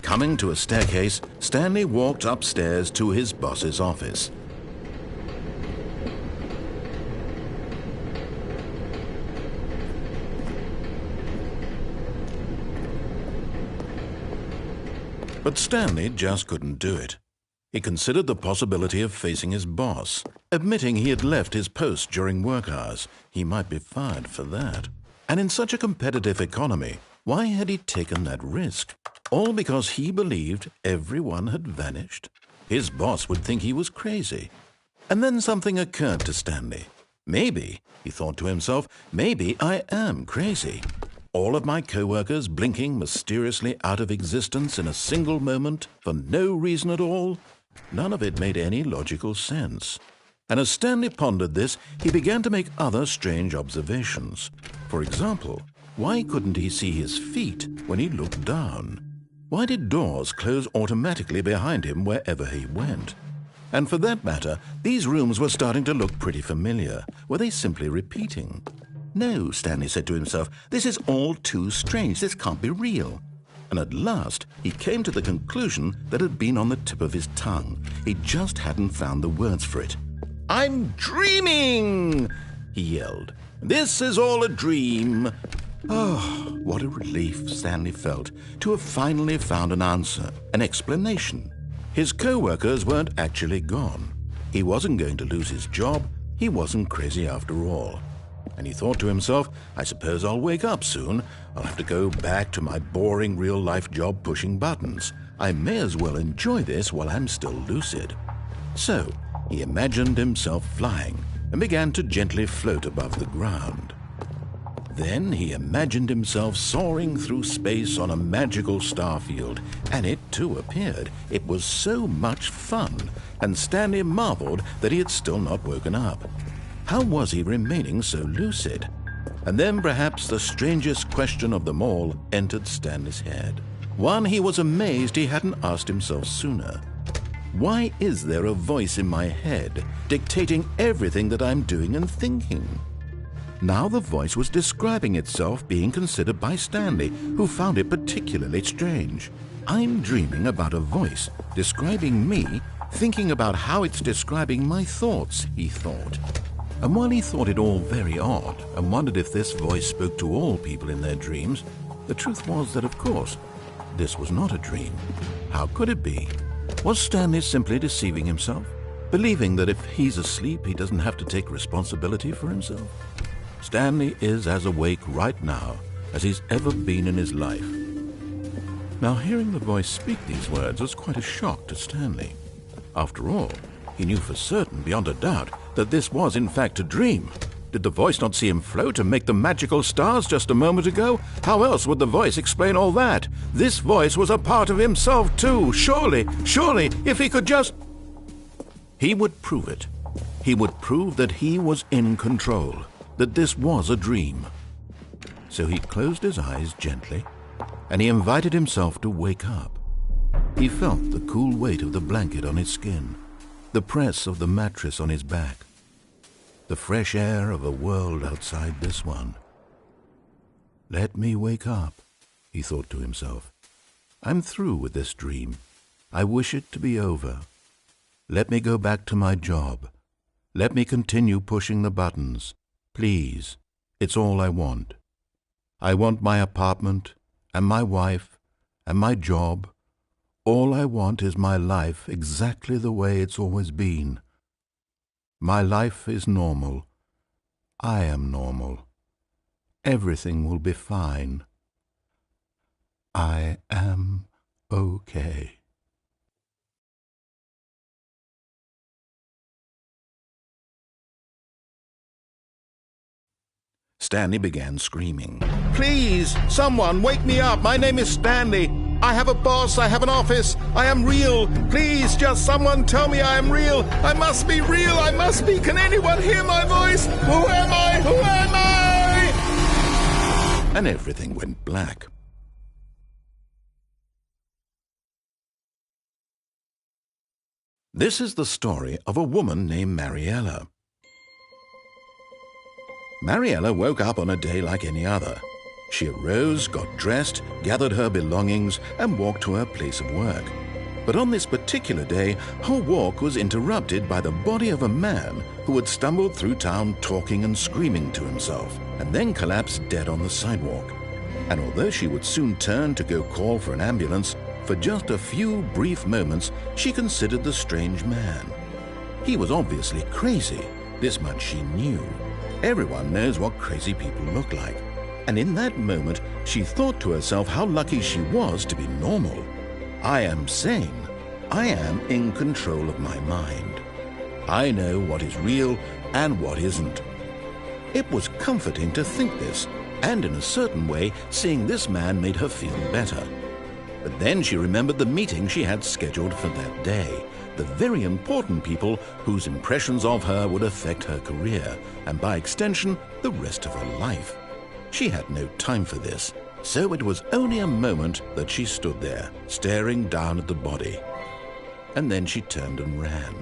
Coming to a staircase, Stanley walked upstairs to his boss's office. But Stanley just couldn't do it. He considered the possibility of facing his boss, admitting he had left his post during work hours. He might be fired for that. And in such a competitive economy, why had he taken that risk? All because he believed everyone had vanished? His boss would think he was crazy. And then something occurred to Stanley. Maybe, he thought to himself, maybe I am crazy. All of my co-workers blinking mysteriously out of existence in a single moment for no reason at all? None of it made any logical sense. And as Stanley pondered this, he began to make other strange observations. For example, why couldn't he see his feet when he looked down? Why did doors close automatically behind him wherever he went? And for that matter, these rooms were starting to look pretty familiar. Were they simply repeating? No, Stanley said to himself, this is all too strange. This can't be real. And at last, he came to the conclusion that had been on the tip of his tongue. He just hadn't found the words for it. I'm dreaming, he yelled. This is all a dream. Oh, what a relief Stanley felt to have finally found an answer, an explanation. His co-workers weren't actually gone. He wasn't going to lose his job. He wasn't crazy after all. And he thought to himself, I suppose I'll wake up soon. I'll have to go back to my boring real-life job pushing buttons. I may as well enjoy this while I'm still lucid. So he imagined himself flying and began to gently float above the ground. Then he imagined himself soaring through space on a magical starfield, and it too appeared. It was so much fun, and Stanley marveled that he had still not woken up. How was he remaining so lucid? And then perhaps the strangest question of them all entered Stanley's head. One he was amazed he hadn't asked himself sooner. Why is there a voice in my head dictating everything that I'm doing and thinking? Now the voice was describing itself being considered by Stanley, who found it particularly strange. I'm dreaming about a voice describing me, thinking about how it's describing my thoughts, he thought. And while he thought it all very odd and wondered if this voice spoke to all people in their dreams, the truth was that, of course, this was not a dream. How could it be? Was Stanley simply deceiving himself, believing that if he's asleep, he doesn't have to take responsibility for himself? Stanley is as awake right now as he's ever been in his life. Now, hearing the voice speak these words was quite a shock to Stanley. After all, he knew for certain, beyond a doubt, that this was in fact a dream. Did the voice not see him float and make the magical stars just a moment ago? How else would the voice explain all that? This voice was a part of himself too. Surely, if he could just... He would prove it. He would prove that he was in control, that this was a dream. So he closed his eyes gently, and he invited himself to wake up. He felt the cool weight of the blanket on his skin, the press of the mattress on his back, the fresh air of a world outside this one. Let me wake up, he thought to himself. I'm through with this dream. I wish it to be over. Let me go back to my job. Let me continue pushing the buttons. Please, it's all I want. I want my apartment and my wife and my job. All I want is my life exactly the way it's always been. My life is normal. I am normal. Everything will be fine. I am okay. Stanley began screaming. Please, someone, wake me up. My name is Stanley. I have a boss. I have an office. I am real. Please, just someone tell me I am real. I must be real. I must be. Can anyone hear my voice? Who am I? Who am I? And everything went black. This is the story of a woman named Mariella. Mariella woke up on a day like any other. She arose, got dressed, gathered her belongings, and walked to her place of work. But on this particular day, her walk was interrupted by the body of a man who had stumbled through town talking and screaming to himself, and then collapsed dead on the sidewalk. And although she would soon turn to go call for an ambulance, for just a few brief moments she considered the strange man. He was obviously crazy. This much she knew. Everyone knows what crazy people look like. And in that moment, she thought to herself how lucky she was to be normal. I am sane. I am in control of my mind. I know what is real and what isn't. It was comforting to think this, and in a certain way, seeing this man made her feel better. But then she remembered the meeting she had scheduled for that day, the very important people whose impressions of her would affect her career, and by extension, the rest of her life. She had no time for this, so it was only a moment that she stood there, staring down at the body. And then she turned and ran.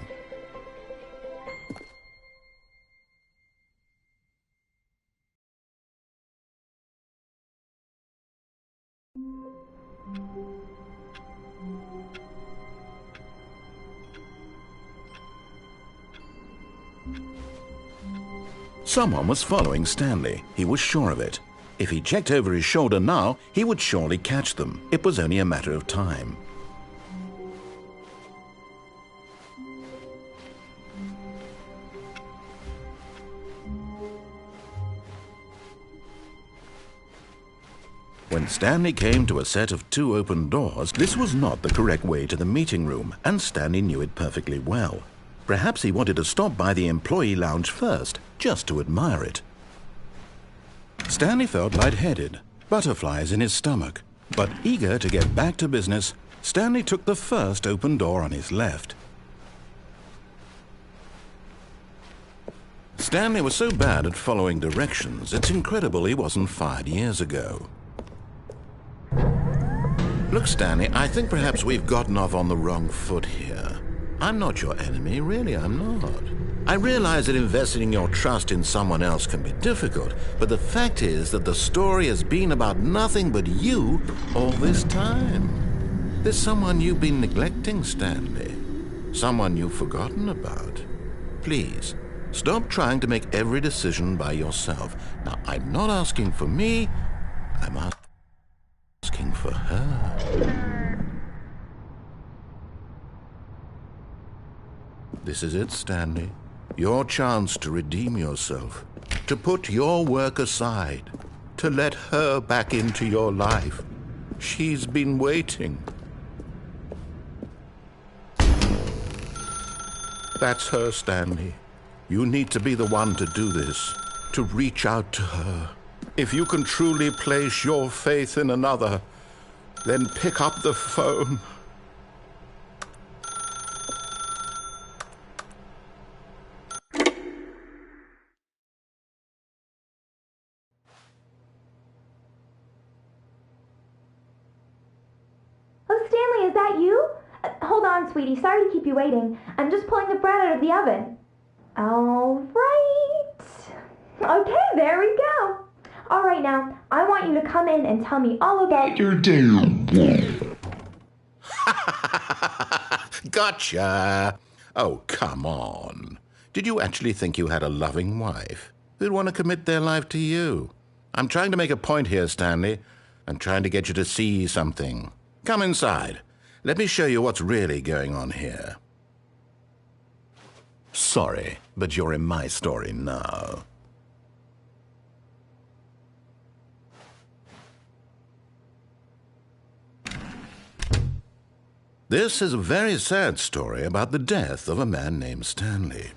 Someone was following Stanley. He was sure of it. If he checked over his shoulder now, he would surely catch them. It was only a matter of time. When Stanley came to a set of 2 open doors, this was not the correct way to the meeting room, and Stanley knew it perfectly well. Perhaps he wanted to stop by the employee lounge first, just to admire it. Stanley felt lightheaded, butterflies in his stomach. But eager to get back to business, Stanley took the first open door on his left. Stanley was so bad at following directions, it's incredible he wasn't fired years ago. Look, Stanley, I think perhaps we've gotten off on the wrong foot here. I'm not your enemy, really, I'm not. I realize that investing your trust in someone else can be difficult, but the fact is that the story has been about nothing but you all this time. There's someone you've been neglecting, Stanley. Someone you've forgotten about. Please, stop trying to make every decision by yourself. Now, I'm not asking for me, I'm asking for her. This is it, Stanley. Your chance to redeem yourself, to put your work aside, to let her back into your life. She's been waiting. That's her, Stanley. You need to be the one to do this, to reach out to her. If you can truly place your faith in another, then pick up the phone. Oh, Stanley, is that you? Hold on, sweetie. Sorry to keep you waiting. I'm just pulling the bread out of the oven. All right. Okay, there we go. All right, now, I want you to come in and tell me all about your day. Gotcha. Oh, come on. Did you actually think you had a loving wife who'd want to commit their life to you? I'm trying to make a point here, Stanley. I'm trying to get you to see something. Come inside. Let me show you what's really going on here. Sorry, but you're in my story now. This is a very sad story about the death of a man named Stanley.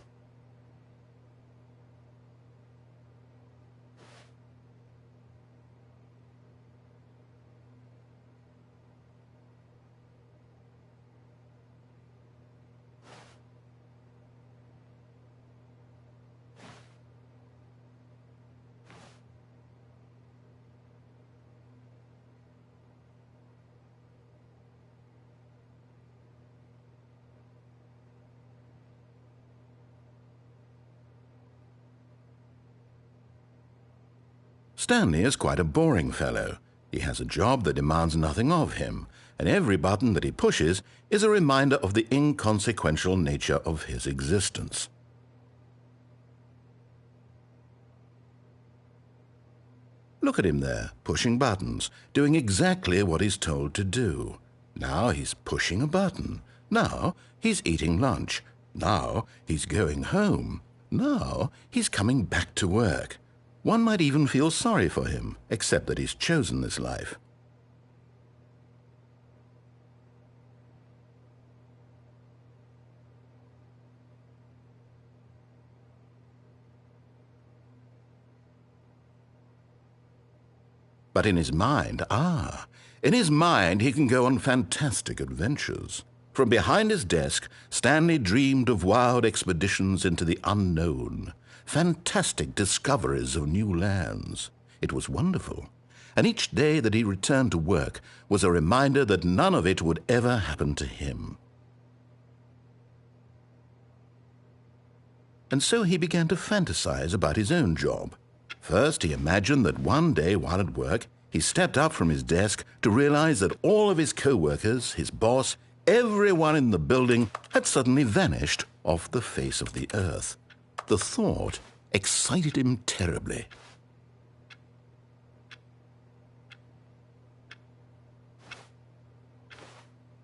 Stanley is quite a boring fellow. He has a job that demands nothing of him, and every button that he pushes is a reminder of the inconsequential nature of his existence. Look at him there, pushing buttons, doing exactly what he's told to do. Now he's pushing a button. Now he's eating lunch. Now he's going home. Now he's coming back to work. One might even feel sorry for him, except that he's chosen this life. But in his mind, in his mind he can go on fantastic adventures. From behind his desk, Stanley dreamed of wild expeditions into the unknown, fantastic discoveries of new lands. It was wonderful, and each day that he returned to work was a reminder that none of it would ever happen to him. And so he began to fantasize about his own job. First, he imagined that one day while at work, he stepped up from his desk to realize that all of his co-workers, his boss, everyone in the building had suddenly vanished off the face of the earth. The thought excited him terribly.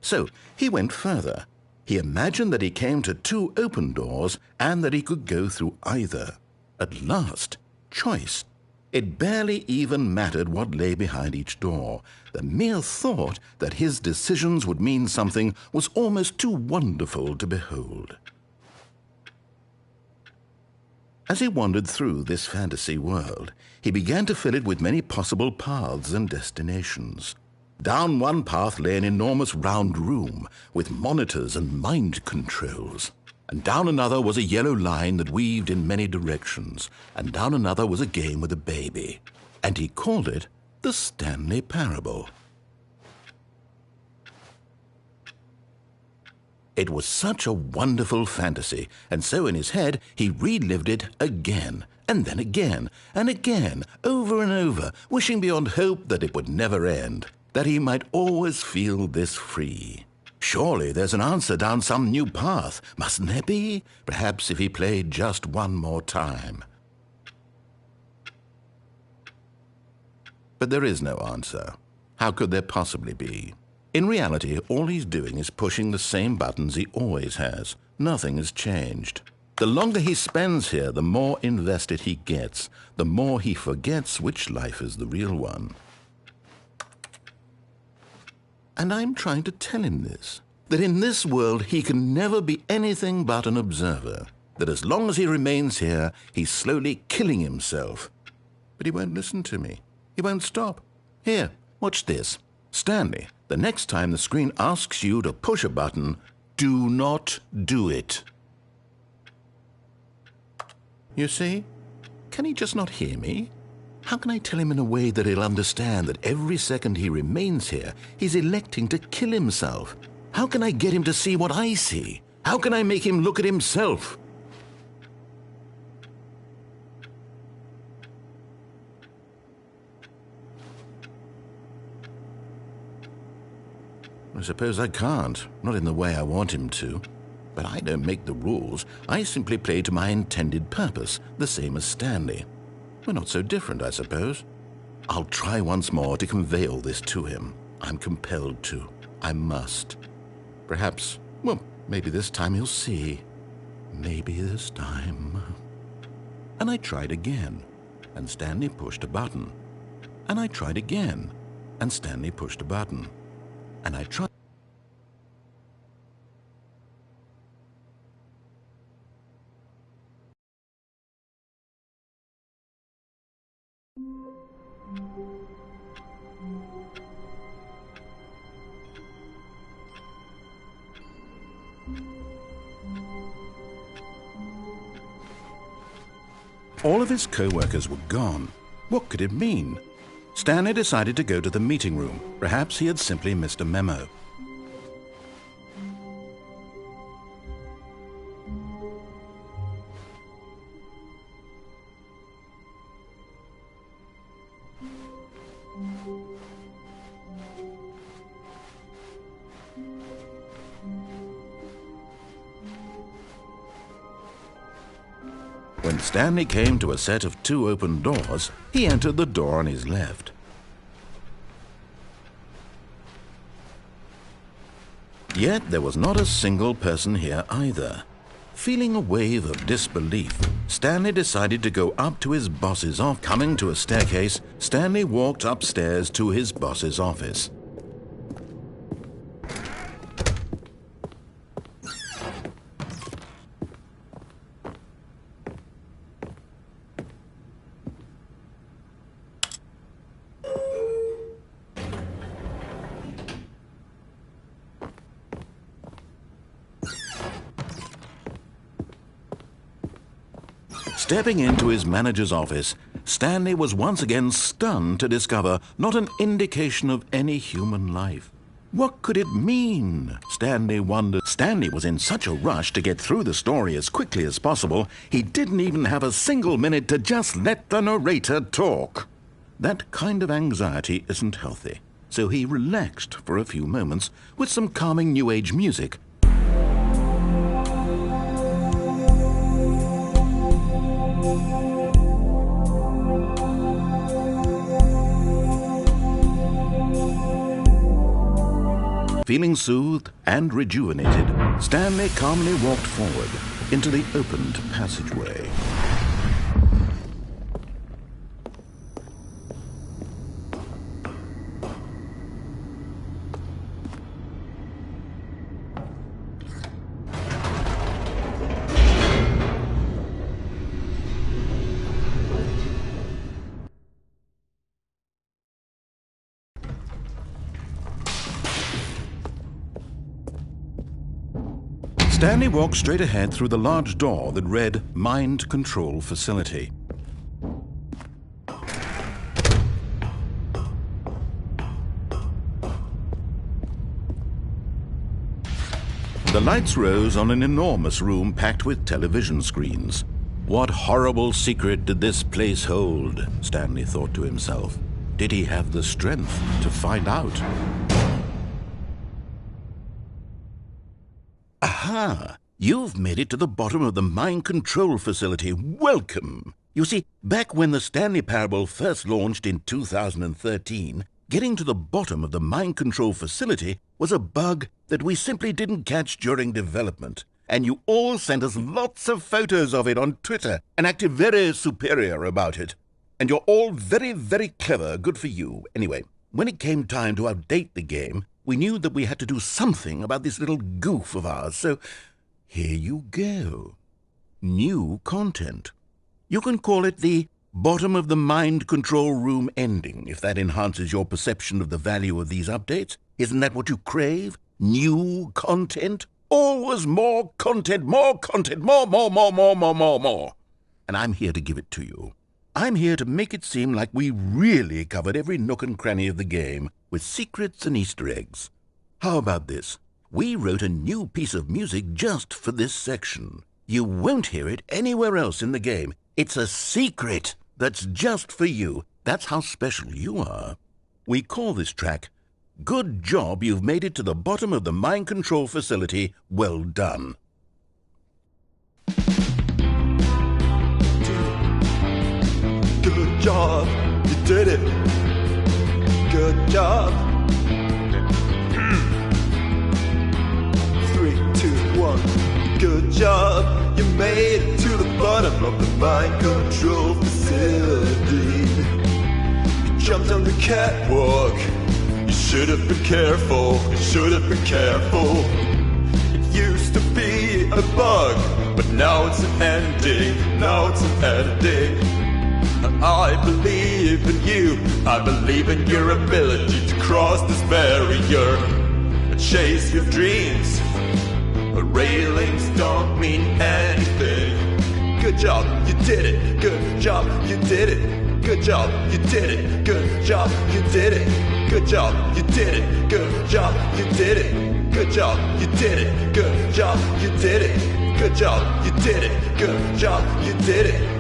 So he went further. He imagined that he came to two open doors and that he could go through either. At last, choice. It barely even mattered what lay behind each door. The mere thought that his decisions would mean something was almost too wonderful to behold. As he wandered through this fantasy world, he began to fill it with many possible paths and destinations. Down one path lay an enormous round room with monitors and mind controls. And down another was a yellow line that weaved in many directions, and down another was a game with a baby. And he called it the Stanley Parable. It was such a wonderful fantasy, and so in his head he relived it again, and then again, and again, over and over, wishing beyond hope that it would never end, that he might always feel this free. Surely there's an answer down some new path, mustn't there be? Perhaps if he played just one more time. But there is no answer. How could there possibly be? In reality, all he's doing is pushing the same buttons he always has. Nothing has changed. The longer he spends here, the more invested he gets, the more he forgets which life is the real one. And I'm trying to tell him this, that in this world he can never be anything but an observer, that as long as he remains here, he's slowly killing himself. But he won't listen to me. He won't stop. Here, watch this. Stanley, the next time the screen asks you to push a button, do not do it. You see? Can he just not hear me? How can I tell him in a way that he'll understand that every second he remains here, he's electing to kill himself? How can I get him to see what I see? How can I make him look at himself? I suppose I can't, not in the way I want him to. But I don't make the rules. I simply play to my intended purpose, the same as Stanley. We're not so different, I suppose. I'll try once more to convey all this to him. I'm compelled to. I must. Perhaps, well, maybe this time he'll see. Maybe this time. And I tried again, and Stanley pushed a button. And I tried again, and Stanley pushed a button. And I tried. All of his co-workers were gone. What could it mean? Stanley decided to go to the meeting room. Perhaps he had simply missed a memo. When Stanley came to a set of 2 open doors, he entered the door on his left. Yet there was not a single person here either. Feeling a wave of disbelief, Stanley decided to go up to his boss's office. Coming to a staircase, Stanley walked upstairs to his boss's office. Stepping into his manager's office, Stanley was once again stunned to discover not an indication of any human life. What could it mean? Stanley wondered. Stanley was in such a rush to get through the story as quickly as possible, he didn't even have a single minute to just let the narrator talk. That kind of anxiety isn't healthy, so he relaxed for a few moments with some calming New Age music. Feeling soothed and rejuvenated, Stanley calmly walked forward into the opened passageway. Stanley walked straight ahead through the large door that read Mind Control Facility. The lights rose on an enormous room packed with television screens. What horrible secret did this place hold? Stanley thought to himself. Did he have the strength to find out? Aha! You've made it to the bottom of the mind control facility. Welcome! You see, back when the Stanley Parable first launched in 2013, getting to the bottom of the mind control facility was a bug that we simply didn't catch during development. And you all sent us lots of photos of it on Twitter and acted very superior about it. And you're all very, very clever. Good for you. Anyway, when it came time to update the game, we knew that we had to do something about this little goof of ours. So here you go. New content. You can call it the bottom of the mind control room ending, if that enhances your perception of the value of these updates. Isn't that what you crave? New content? Always more content, more, more. And I'm here to give it to you. I'm here to make it seem like we really covered every nook and cranny of the game with secrets and Easter eggs. How about this? We wrote a new piece of music just for this section. You won't hear it anywhere else in the game. It's a secret that's just for you. That's how special you are. We call this track, Good Job You've Made It to the Bottom of the Mind Control Facility. Well done. Good job, you did it. Good job. 3, 2, 1. Good job, you made it to the bottom of the mind control facility. You jumped on the catwalk. You should have been careful. You should have been careful. It used to be a bug, but now it's an ending. Now it's an ending. I believe in you. I believe in your ability to cross this barrier and chase your dreams. Railings don't mean anything. Good job, you did it. Good job, you did it. Good job, you did it. Good job, you did it. Good job, you did it. Good job, you did it. Good job, you did it. Good job, you did it. Good job, you did it. Good job, you did it.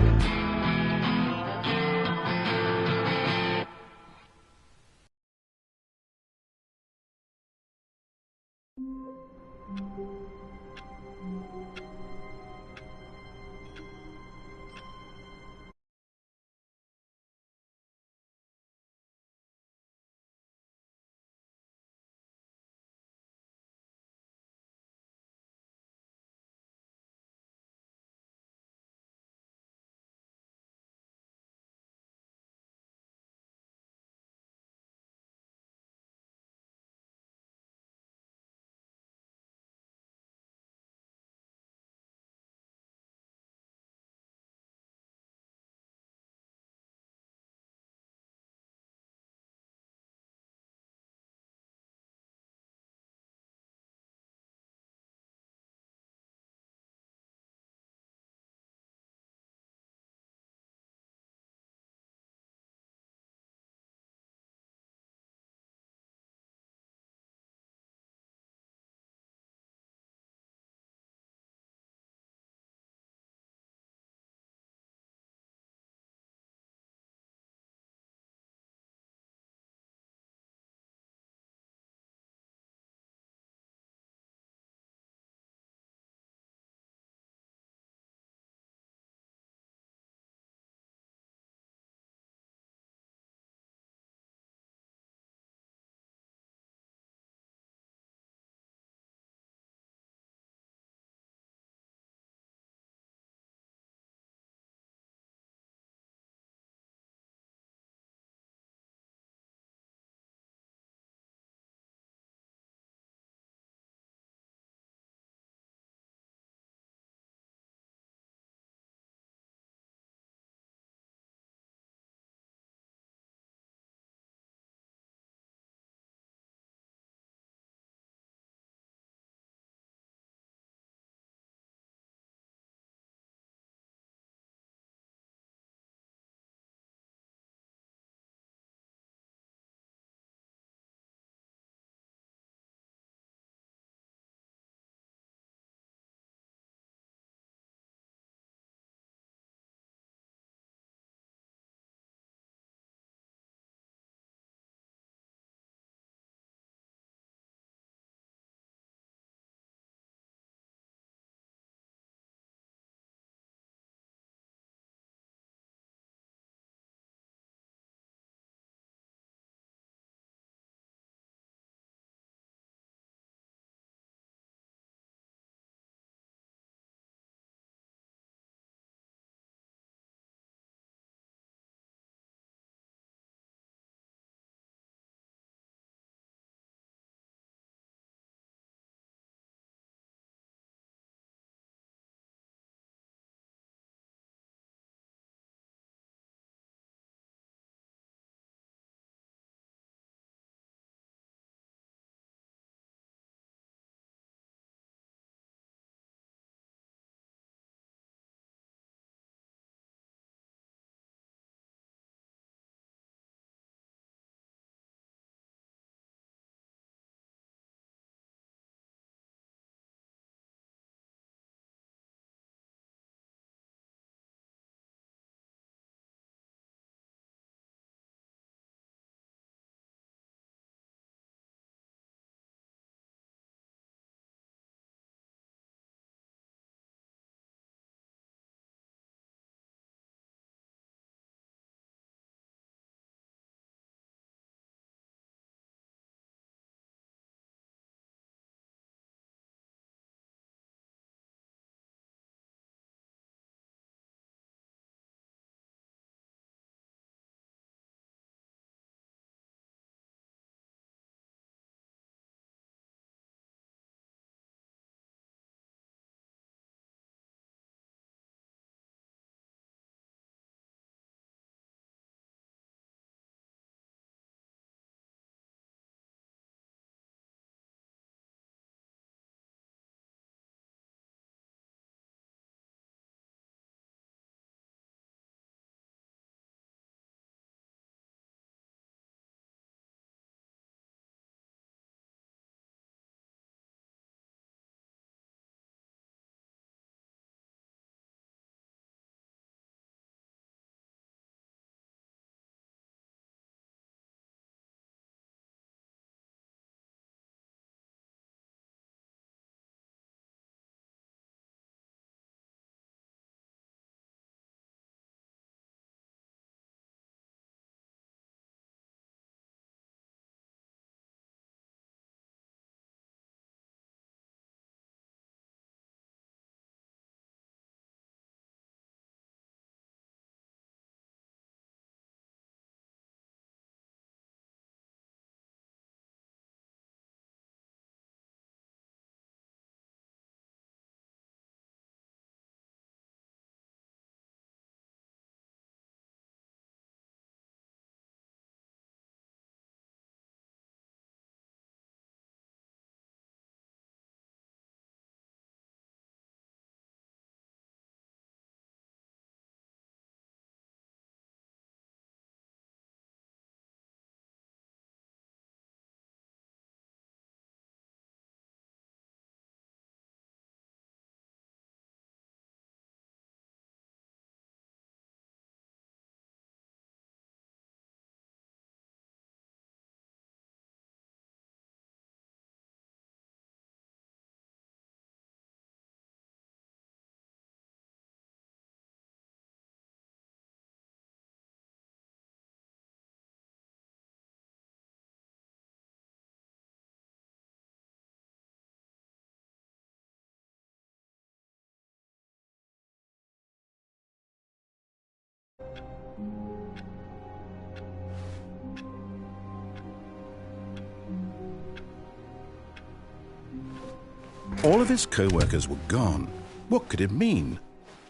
All of his co-workers were gone. What could it mean?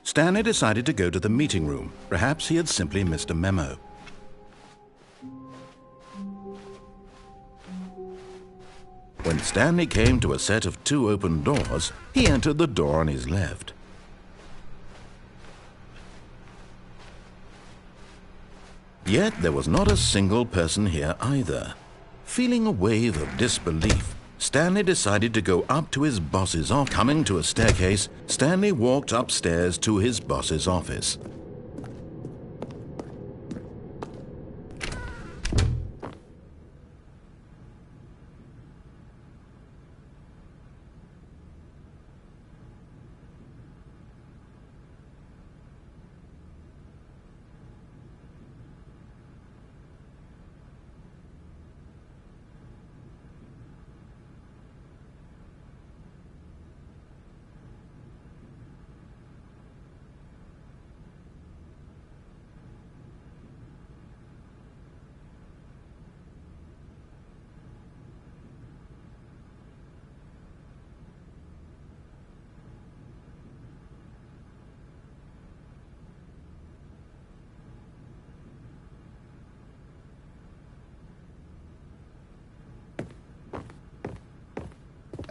Stanley decided to go to the meeting room. Perhaps he had simply missed a memo. When Stanley came to a set of 2 open doors, he entered the door on his left. Yet there was not a single person here either. Feeling a wave of disbelief, Stanley decided to go up to his boss's office. Coming to a staircase, Stanley walked upstairs to his boss's office.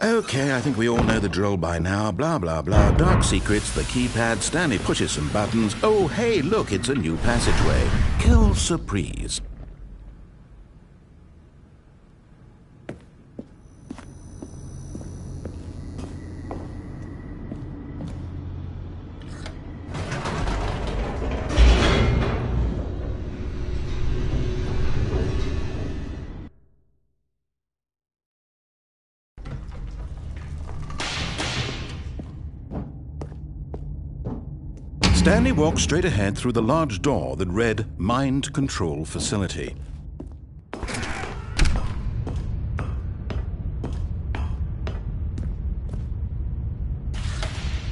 Okay, I think we all know the drill by now. Blah, blah, blah. Dark secrets, the keypad. Stanley pushes some buttons. Oh, hey, look, it's a new passageway. Quelle surprise. Stanley walked straight ahead through the large door that read Mind Control Facility.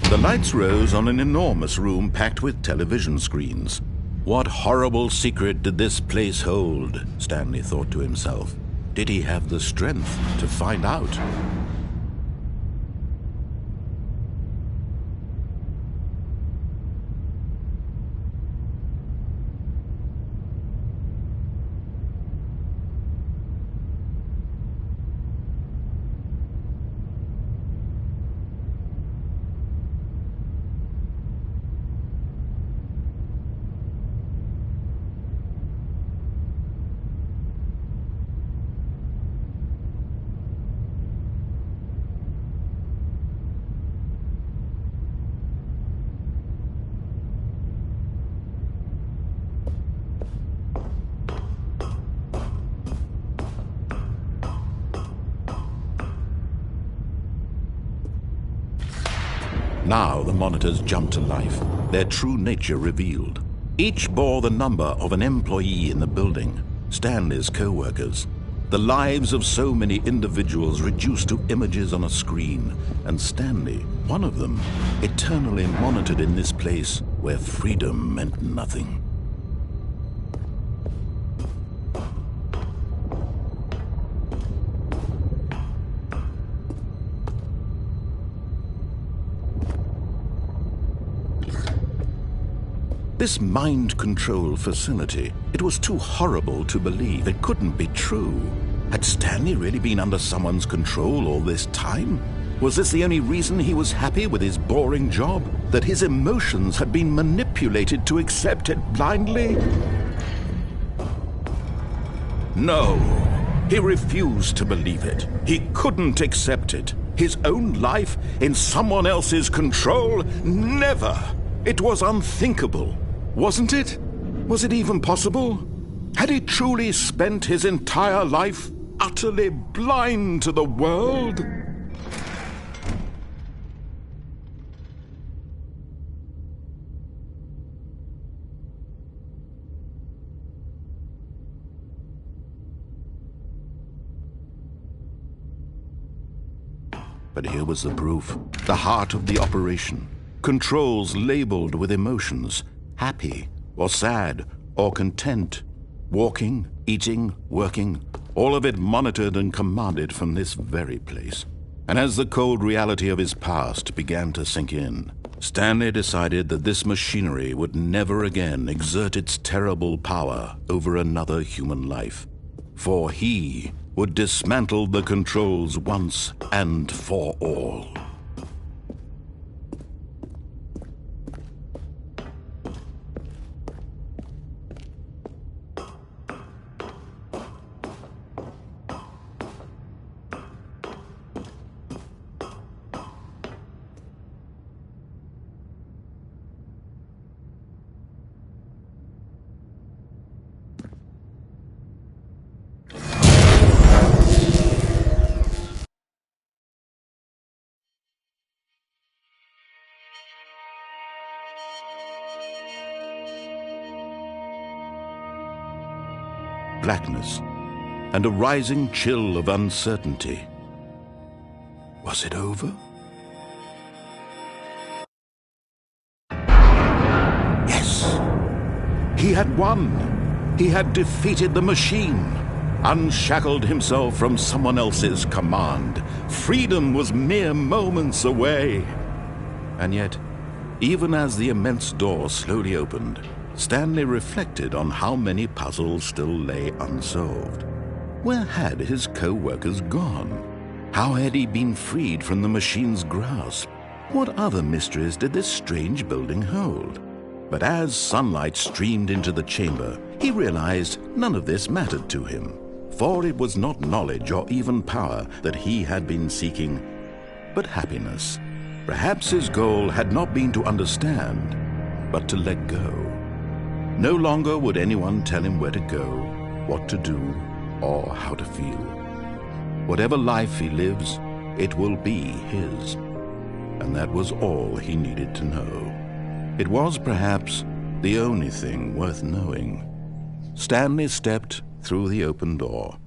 The lights rose on an enormous room packed with television screens. What horrible secret did this place hold? Stanley thought to himself. Did he have the strength to find out? Now the monitors jumped to life, their true nature revealed. Each bore the number of an employee in the building, Stanley's co-workers. The lives of so many individuals reduced to images on a screen, and Stanley, one of them, eternally monitored in this place where freedom meant nothing. This mind control facility, it was too horrible to believe. It couldn't be true. Had Stanley really been under someone's control all this time? Was this the only reason he was happy with his boring job? That his emotions had been manipulated to accept it blindly? No, he refused to believe it. He couldn't accept it. His own life in someone else's control? Never! It was unthinkable. Wasn't it? Was it even possible? Had he truly spent his entire life utterly blind to the world? But here was the proof. The heart of the operation. Controls labeled with emotions. Happy, or sad, or content. Walking, eating, working. All of it monitored and commanded from this very place. And as the cold reality of his past began to sink in, Stanley decided that this machinery would never again exert its terrible power over another human life. For he would dismantle the controls once and for all. Blackness, and a rising chill of uncertainty. Was it over? Yes! He had won! He had defeated the machine, unshackled himself from someone else's command. Freedom was mere moments away. And yet, even as the immense door slowly opened, Stanley reflected on how many puzzles still lay unsolved. Where had his co-workers gone? How had he been freed from the machine's grasp? What other mysteries did this strange building hold? But as sunlight streamed into the chamber, he realized none of this mattered to him, for it was not knowledge or even power that he had been seeking, but happiness. Perhaps his goal had not been to understand, but to let go. No longer would anyone tell him where to go, what to do, or how to feel. Whatever life he lives, it will be his. And that was all he needed to know. It was perhaps the only thing worth knowing. Stanley stepped through the open door.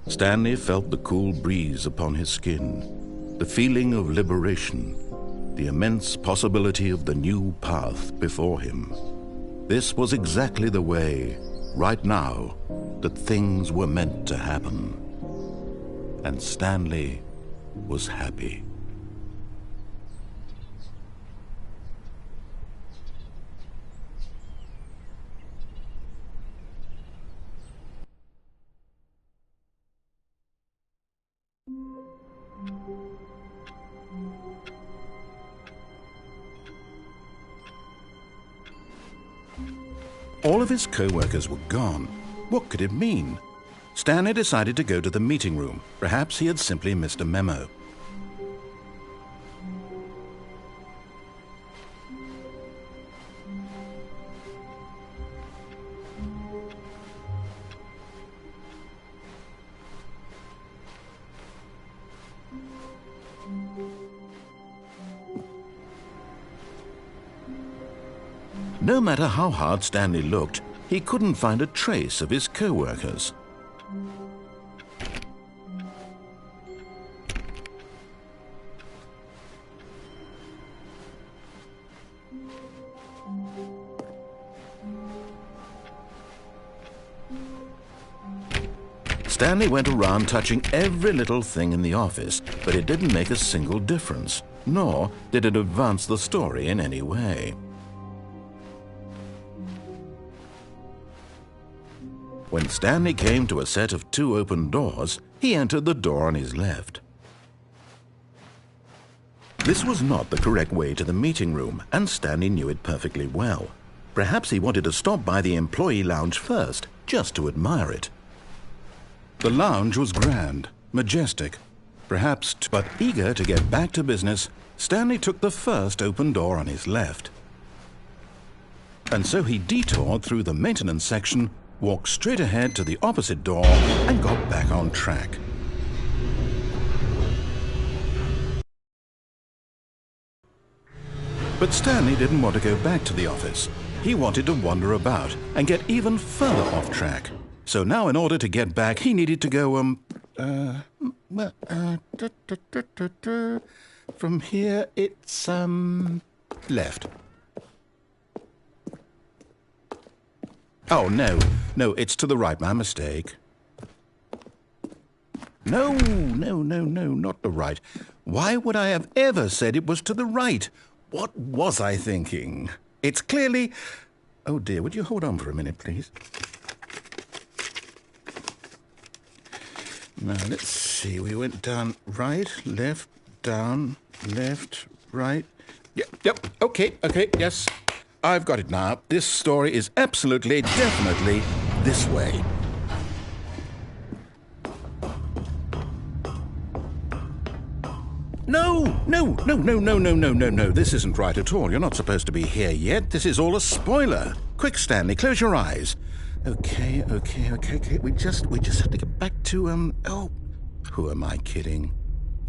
Stanley felt the cool breeze upon his skin, the feeling of liberation, the immense possibility of the new path before him. This was exactly the way, right now, that things were meant to happen. And Stanley was happy. All of his co-workers were gone. What could it mean? Stanley decided to go to the meeting room. Perhaps he had simply missed a memo. No matter how hard Stanley looked, he couldn't find a trace of his co-workers. Stanley went around touching every little thing in the office, but it didn't make a single difference, nor did it advance the story in any way. When Stanley came to a set of 2 open doors, he entered the door on his left. This was not the correct way to the meeting room, and Stanley knew it perfectly well. Perhaps he wanted to stop by the employee lounge first, just to admire it. The lounge was grand, majestic, but eager to get back to business, Stanley took the first open door on his left. And so he detoured through the maintenance section, walked straight ahead to the opposite door, and got back on track. But Stanley didn't want to go back to the office. He wanted to wander about and get even further off track. So now in order to get back, he needed to go, from here, it's, left. Oh, no, it's to the right, my mistake. No, not the right. Why would I have ever said it was to the right? What was I thinking? It's clearly... Oh, dear, would you hold on for a minute, please? Now, let's see. We went down right, left, down, left, right. Yep, okay, yes. I've got it now. This story is absolutely, definitely this way. No. This isn't right at all. You're not supposed to be here yet. This is all a spoiler. Quick, Stanley, close your eyes. Okay. We just have to get back to, oh, who am I kidding?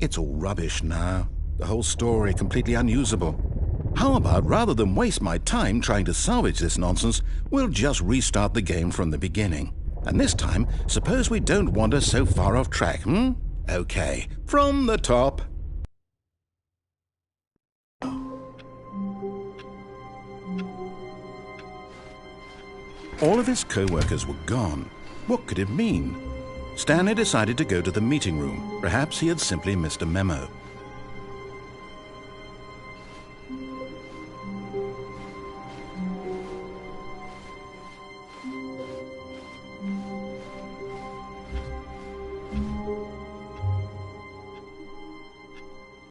It's all rubbish now. The whole story completely unusable. How about, rather than waste my time trying to salvage this nonsense, we'll just restart the game from the beginning. And this time, suppose we don't wander so far off track, Okay, from the top. All of his co-workers were gone. What could it mean? Stanley decided to go to the meeting room. Perhaps he had simply missed a memo.